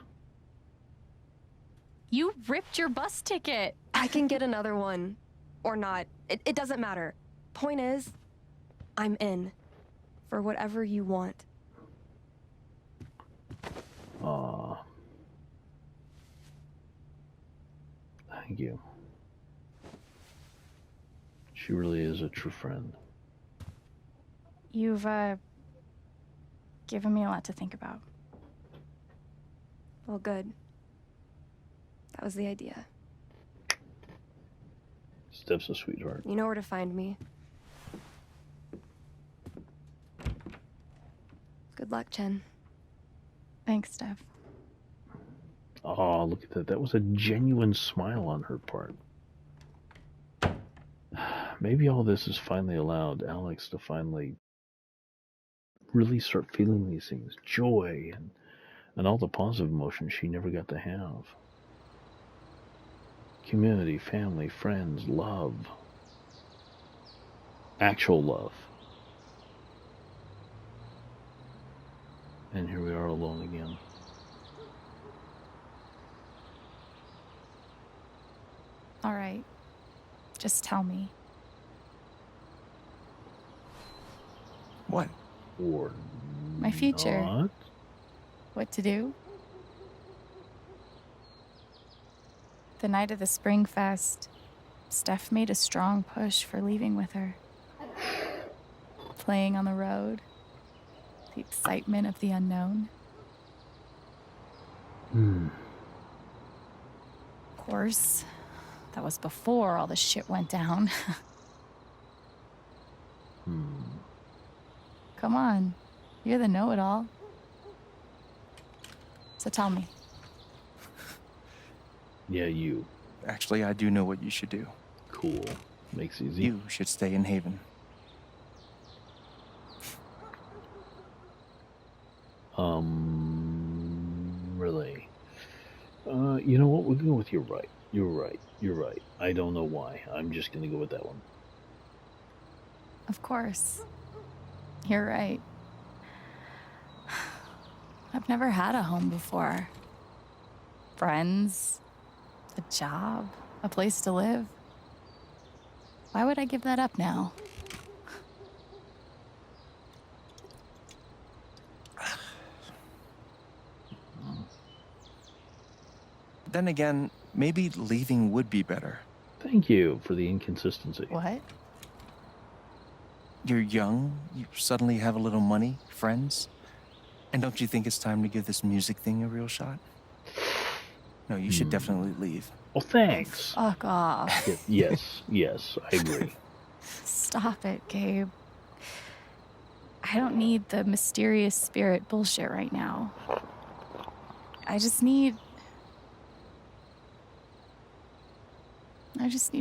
You ripped your bus ticket. I can get another one. Or not. It doesn't matter. Point is, I'm in. For whatever you want. Thank you. She really is a true friend. You've, given me a lot to think about. Well, good. That was the idea. Steph's a sweetheart. You know where to find me. Good luck, Chen. Thanks, Steph. Oh, look at that. That was a genuine smile on her part. maybe all this has finally allowed Alex to finally really start feeling these things, joy and all the positive emotions she never got to have. Community, family, friends, love. Actual love. And here we are alone again. All right. Just tell me. What? Or My future. not. What to do? The night of the Spring Fest, Steph made a strong push for leaving with her. Playing on the road. The excitement of the unknown. Of course, that was before all the shit went down. Come on, you're the know-it-all. So tell me. Yeah, you. Actually, I do know what you should do. Cool. Makes it easy. You should stay in Haven. Really. You know what? We'll go with you're right. You're right. You're right. I don't know why. I'm just gonna go with that one. Of course. You're right. I've never had a home before. Friends, a job, a place to live. Why would I give that up now? Then again, maybe leaving would be better. Thank you for the inconsistency. What? You're young, you suddenly have a little money, friends. And don't you think it's time to give this music thing a real shot? No, you should definitely leave. Well, thanks. Fuck off. Yes, I agree. Stop it, Gabe. I don't need the mysterious spirit bullshit right now. I just need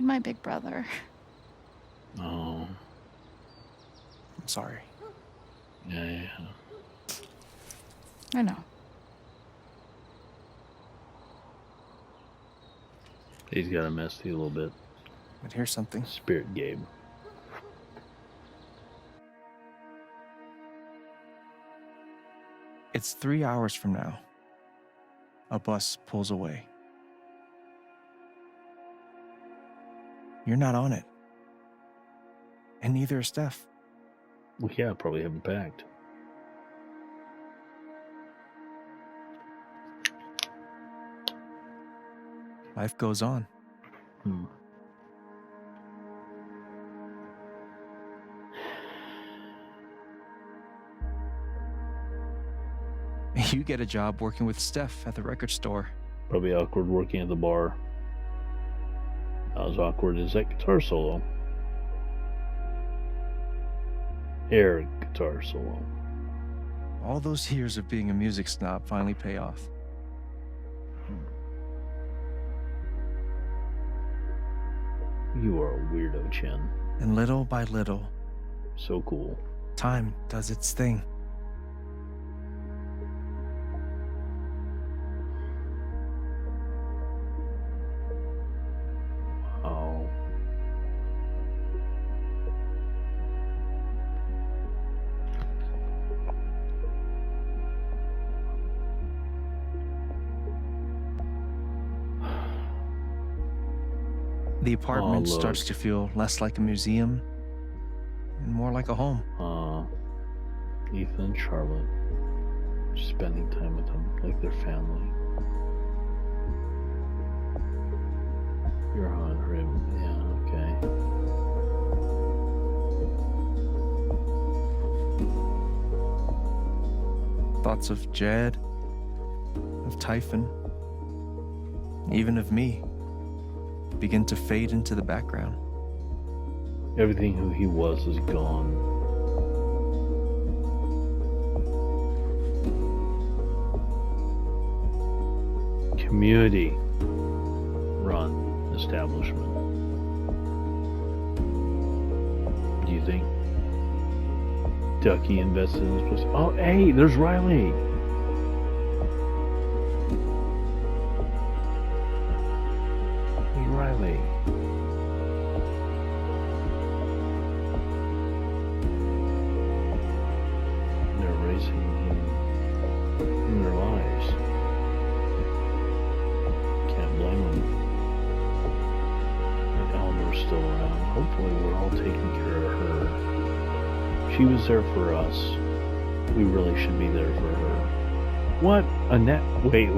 my big brother. Oh. I'm sorry. Yeah. I know. He's got a messy a little bit. But here's something. Spirit Gabe. It's 3 hours from now. A bus pulls away. You're not on it. And neither is Steph. Well, yeah, probably haven't packed. Life goes on. You get a job working with Steph at the record store. Probably awkward working at the bar. Not as awkward as that guitar solo. Air guitar solo. All those years of being a music snob finally pay off. You are a weirdo, Chen. And little by little, so cool. Time does its thing. Oh. The apartment starts to feel less like a museum and more like a home. Ethan and Charlotte are spending time with them like their family. You're hungry. Yeah, okay. Thoughts of Jed, of Typhon, even of me begin to fade into the background. Everything who he was is gone. Community run establishment. amazing. Ducky invested in this place. Oh, hey, there's Riley. There's Riley. They're racing him in their lives. Can't blame them. And Elmer's still around. Hopefully we're all taking care of her. She was there for us. We really should be there for her. What? A net? Wait.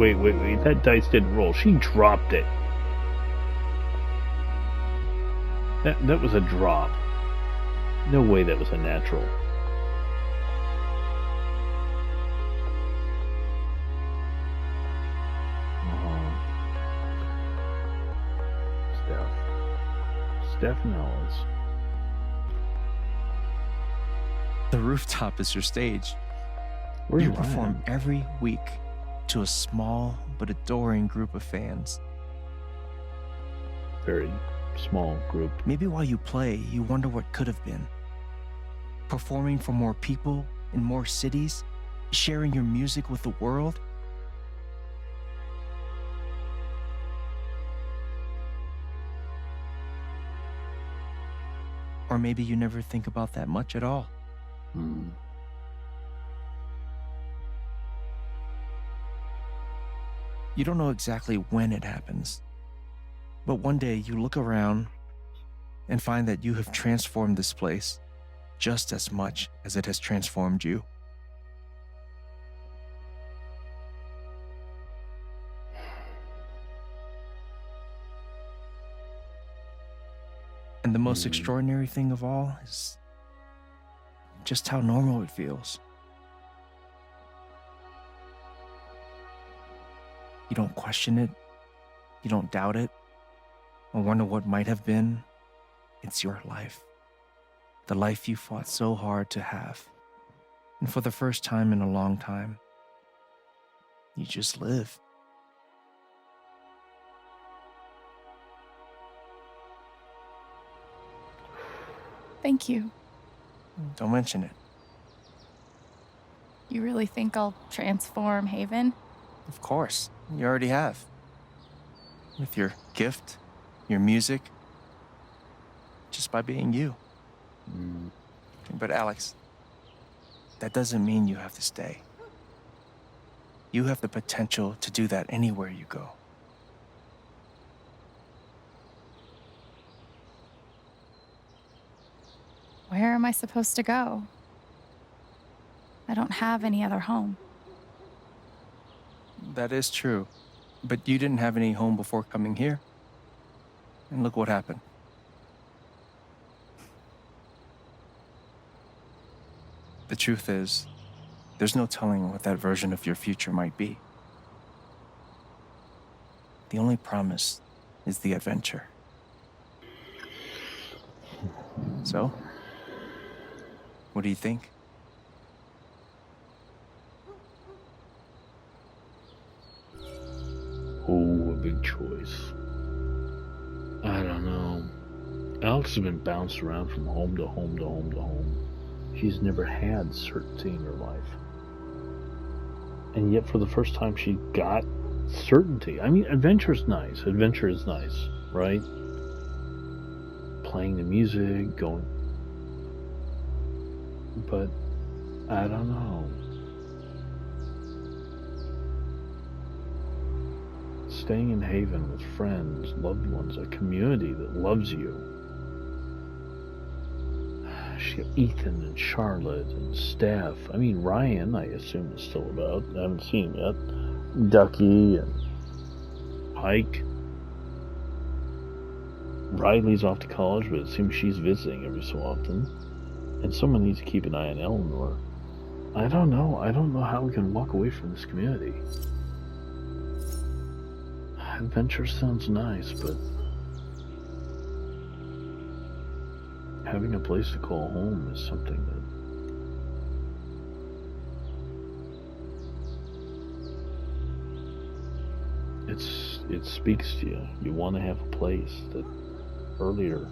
That dice didn't roll. She dropped it. That was a drop. No way that was a natural. Steph and Alex. The rooftop is your stage. Where's you Ryan? Perform every week to a small but adoring group of fans. Very small group. Maybe while you play, you wonder what could have been. Performing for more people in more cities, sharing your music with the world. Or maybe you never think about that much at all. You don't know exactly when it happens, but one day you look around and find that you have transformed this place just as much as it has transformed you. And the most extraordinary thing of all is just how normal it feels. You don't question it, you don't doubt it, or wonder what might have been. It's your life. The life you fought so hard to have. And for the first time in a long time, you just live. Thank you. Don't mention it. You really think I'll transform Haven? Of course, you already have. With your gift, your music, just by being you. But Alex, that doesn't mean you have to stay. You have the potential to do that anywhere you go. Where am I supposed to go? I don't have any other home. That is true. But you didn't have any home before coming here. And look what happened. The truth is, there's no telling what that version of your future might be. The only promise is the adventure. So, what do you think? Oh, a big choice. I don't know. Alex has been bounced around from home to home to home to home. She's never had certainty in her life. And yet for the first time she got certainty. I mean, adventure's nice. Adventure is nice, right? Playing the music, going... But, I don't know. Staying in Haven with friends, loved ones, a community that loves you. She got Ethan and Charlotte and Steph. I mean, Ryan, I assume, is still about. I haven't seen him yet. Ducky and Pike. Riley's off to college, but it seems she's visiting every so often. And someone needs to keep an eye on Eleanor. I don't know. I don't know how we can walk away from this community. Adventure sounds nice, but having a place to call home is something that it speaks to you. You want to have a place that earlier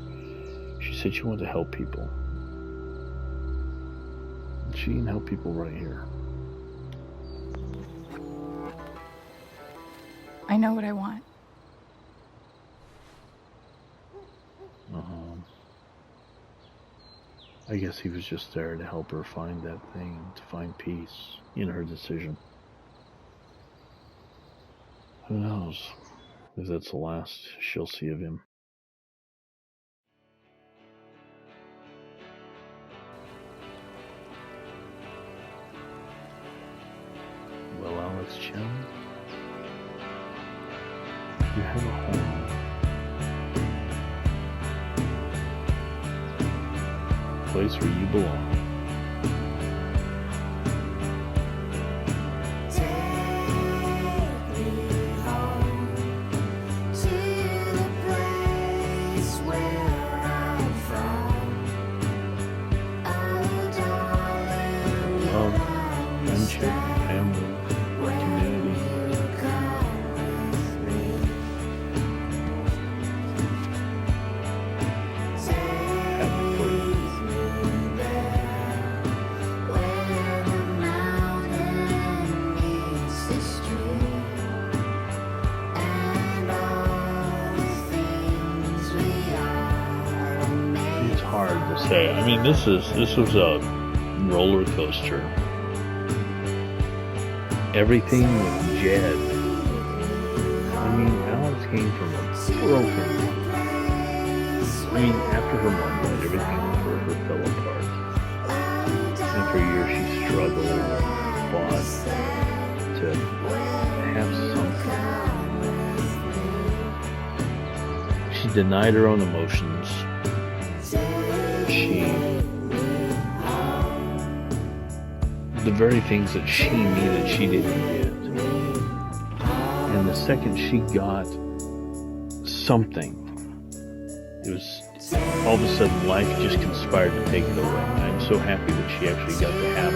she said she wanted to help people. She can help people right here. I know what I want. I guess he was just there to help her find that thing, to find peace in her decision. Who knows if that's the last she'll see of him. Well, Alex Chen, you have a home. Place where you belong. Love, friendship, family, community. Happy for you. It's hard to say. I mean, this was a roller coaster. Everything with Jed. I mean, Alex came from a broken. I mean, after her mom died, everything for her fell apart. And for years she struggled and fought to have something. She denied her own emotions. The very things that she needed, she didn't get. And the second she got something, it was all of a sudden life just conspired to take it away. I'm so happy that she actually got to have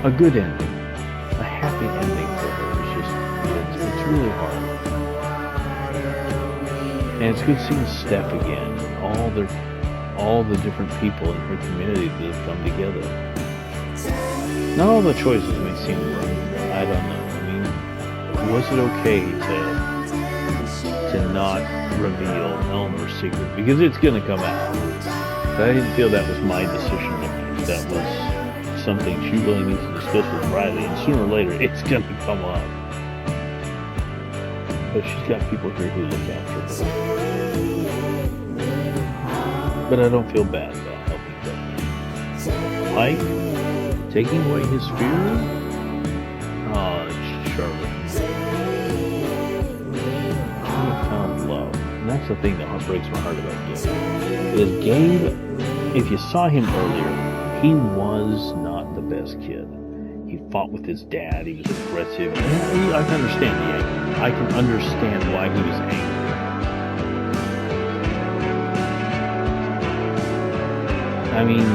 a good ending, a happy ending for her. It's really hard. And it's good seeing Steph again, all the different people in her community that have come together. Not all the choices may seem right. I don't know. I mean, was it okay to not reveal Elmer's secret? Because it's going to come out. But I didn't feel that was my decision to make. That was something she really needs to discuss with Riley, and sooner or later it's going to come up. But she's got people here who look after her. But I don't feel bad about helping them. Mike, taking away his fear? Oh, Charlotte. He found love. And that's the thing that breaks my heart about Gabe. Because Gabe, if you saw him earlier, he was not the best kid. He fought with his dad, he was aggressive. And I can understand the anger. I can understand why he was angry. I mean,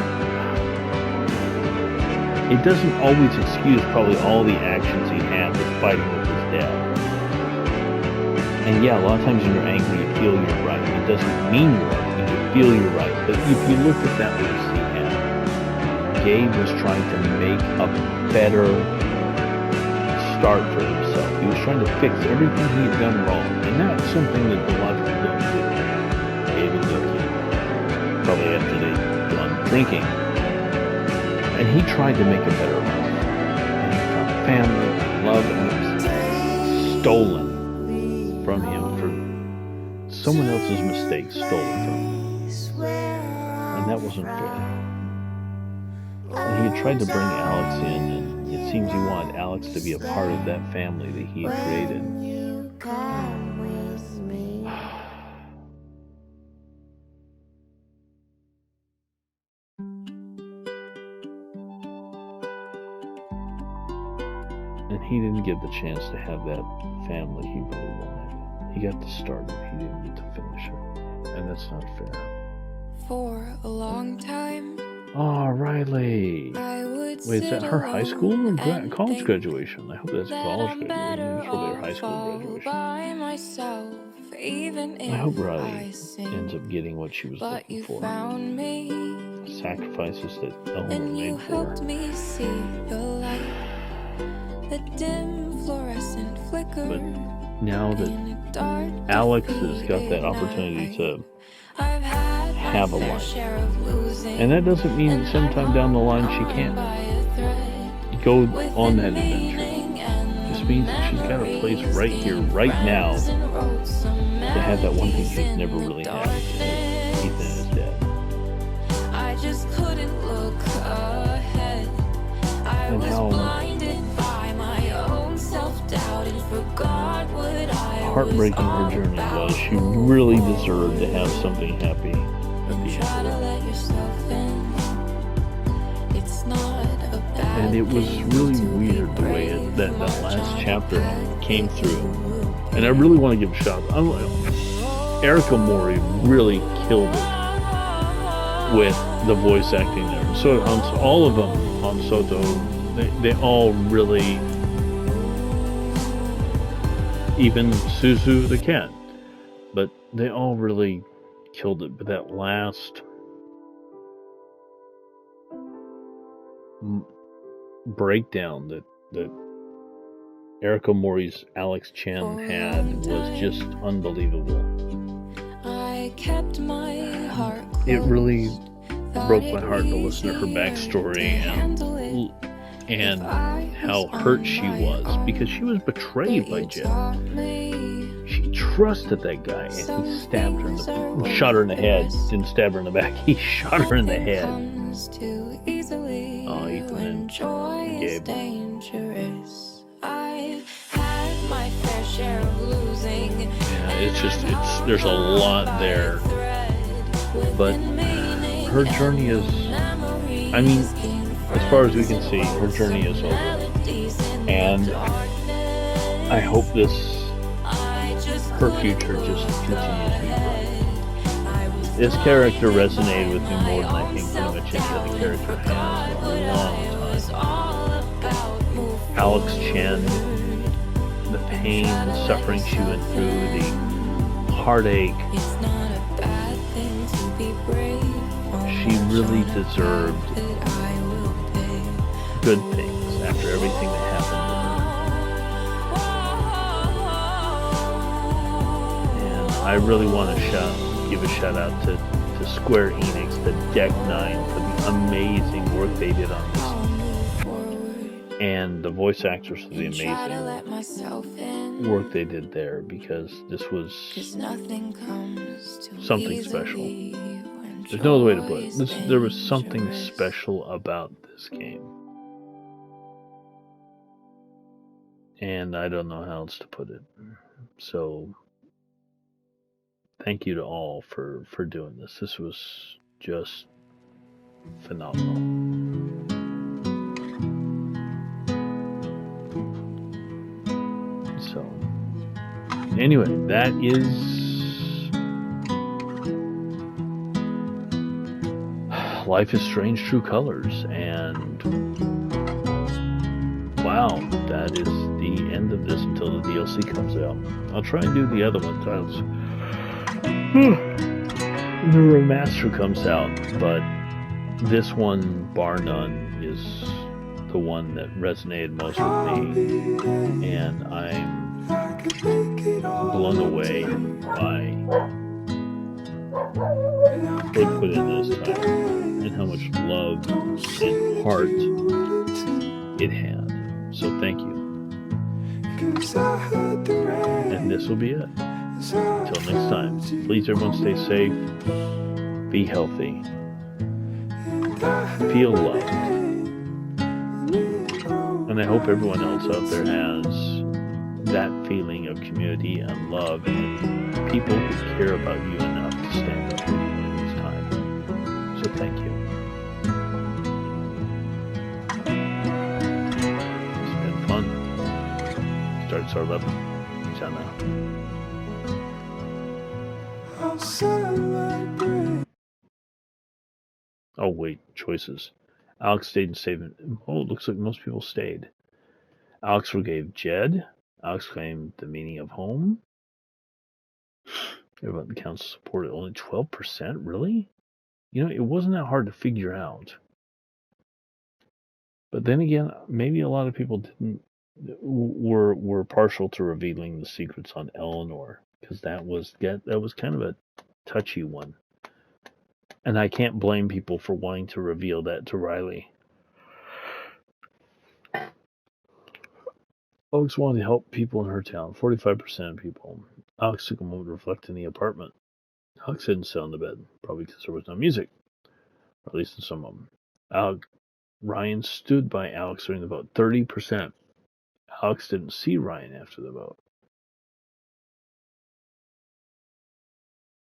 it doesn't always excuse probably all the actions he had with fighting with his dad. And yeah, a lot of times when you're angry, you feel you're right. It doesn't mean you're right, you feel you're right. But if you look at that with he had, Gabe was trying to make a better start for himself. He was trying to fix everything he had done wrong. And that's something that a lot of people don't do. Gabe and Lucky, probably after they drinking, and he tried to make a better life. And he found family, love, and it was stolen from him for someone else's mistakes. Stolen from him, and that wasn't fair. And he had tried to bring Alex in, and it seems he wanted Alex to be a part of that family that he had created. And he didn't get the chance to have that family he really wanted. He got to start it, he didn't get to finish it. And that's not fair. For a long time. Oh, Riley. Wait, is that her high school or college graduation? I hope that's college graduation. It's probably her high school graduation. I hope Riley ends up getting what she was looking for. Found me. sacrifices that Eleanor And you made for her. helped me see the light, the dim fluorescent flicker. But now that Alex has got that opportunity to have a life, and that doesn't mean that sometime down the line she can't go on that adventure. It just means that she's got a place right here, right now, to have that one thing she's never really had. Ethan is dead. I just couldn't look ahead. I And was how blinded by my own self-doubt and forgot what I heartbreaking her journey was. She really deserved to have something happy at the end of it. And it was really weird the way that last chapter came through. And I really want to give a shout out. Erica Mori really killed it with the voice acting there. So all of them, Han Soto, they all really, even Suzu the cat, but they all really killed it. But that last breakdown that Erica Mori's Alex Chen had was just unbelievable. I kept my heart closed. It really broke my heart to listen to her backstory and how hurt she was because she was betrayed by Jed. She trusted that guy and he stabbed her shot her in the head. Didn't stab her in the back. He shot her in the head. Oh, Ethan and Gabe. Yeah, there's a lot there. But her journey is, I mean, as far as we can see, her journey is over. And I hope her future just continues to be bright. This character resonated with me more than I think pretty much any other character has in a long time. Alex Chen, the pain, the suffering she went through, the heartache. She really deserved good things after everything that happened to her. And I really want to give a shout out to Square Enix, the Deck 9, for the amazing work they did on this. And the voice actors for the amazing work they did there, because this was something special. There's no other way to put it. There was something special about this game. And I don't know how else to put it. So, thank you to all for doing this. This was just phenomenal. So, anyway, that is Life is Strange True Colors, and wow, that is the end of this until the DLC comes out. I'll try and do the other one titles. The remaster comes out, but this one, bar none, is the one that resonated most with me, and I'm blown away by what they put into this title and how much love and heart it had. So thank you. And this will be it. Until next time, please everyone stay safe, be healthy, feel loved, and I hope everyone else out there has that feeling of community and love and people who care about you enough to stand up for you in this time. So thank you. It's been fun. Starts our 11. Ciao now. Oh wait, choices. Alex stayed in statement. Oh, it looks like most people stayed. Alex forgave Jed. Alex claimed the meaning of home. Everyone counts supported only 12%. Really? You know, it wasn't that hard to figure out. But then again, maybe a lot of people were partial to revealing the secrets on Eleanor, because that was kind of a touchy one. And I can't blame people for wanting to reveal that to Riley. Alex wanted to help people in her town. 45% of people. Alex took a moment to reflect in the apartment. Alex didn't sit on the bed, probably because there was no music, or at least in some of them. Ryan stood by Alex during the vote. 30%. Alex didn't see Ryan after the vote.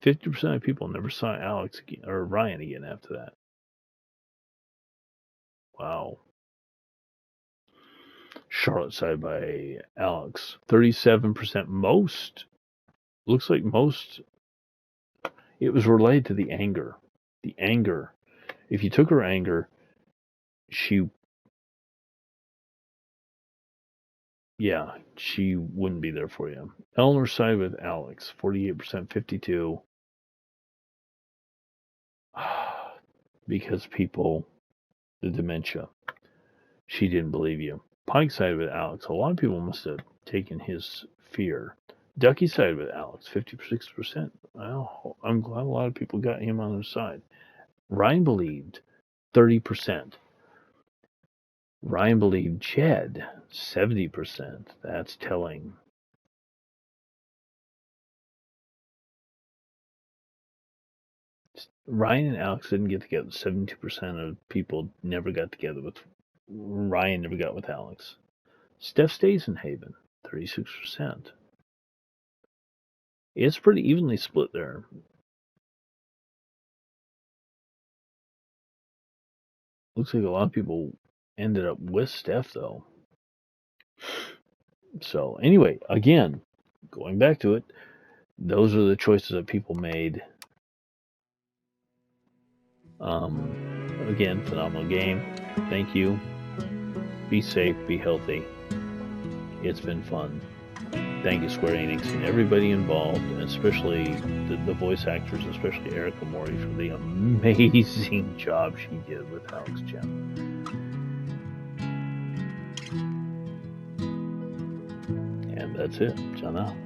50% of people never saw Alex again, or Ryan again after that. Wow. Charlotte sided by Alex. 37%. Most. Looks like most. It was related to the anger. The anger. If you took her anger, she wouldn't be there for you. Eleanor sided with Alex. 48%, 52%. Because people, the dementia. She didn't believe you. Pike sided with Alex. A lot of people must have taken his fear. Ducky sided with Alex. 56%. Well, I'm glad a lot of people got him on their side. Ryan believed 30%. Ryan believed Jed 70%. That's telling. Ryan and Alex didn't get together. 72% of people never got together with Ryan, never got with Alex. Steph stays in Haven. 36%. It's pretty evenly split there. Looks like a lot of people ended up with Steph, though. So, anyway, again, going back to it, those are the choices that people made. Again, phenomenal game. Thank you. Be safe, be healthy. It's been fun. Thank you, Square Enix, and everybody involved, especially the voice actors, especially Erica Mori, for the amazing job she did with Alex Chen. And that's it. Ciao now.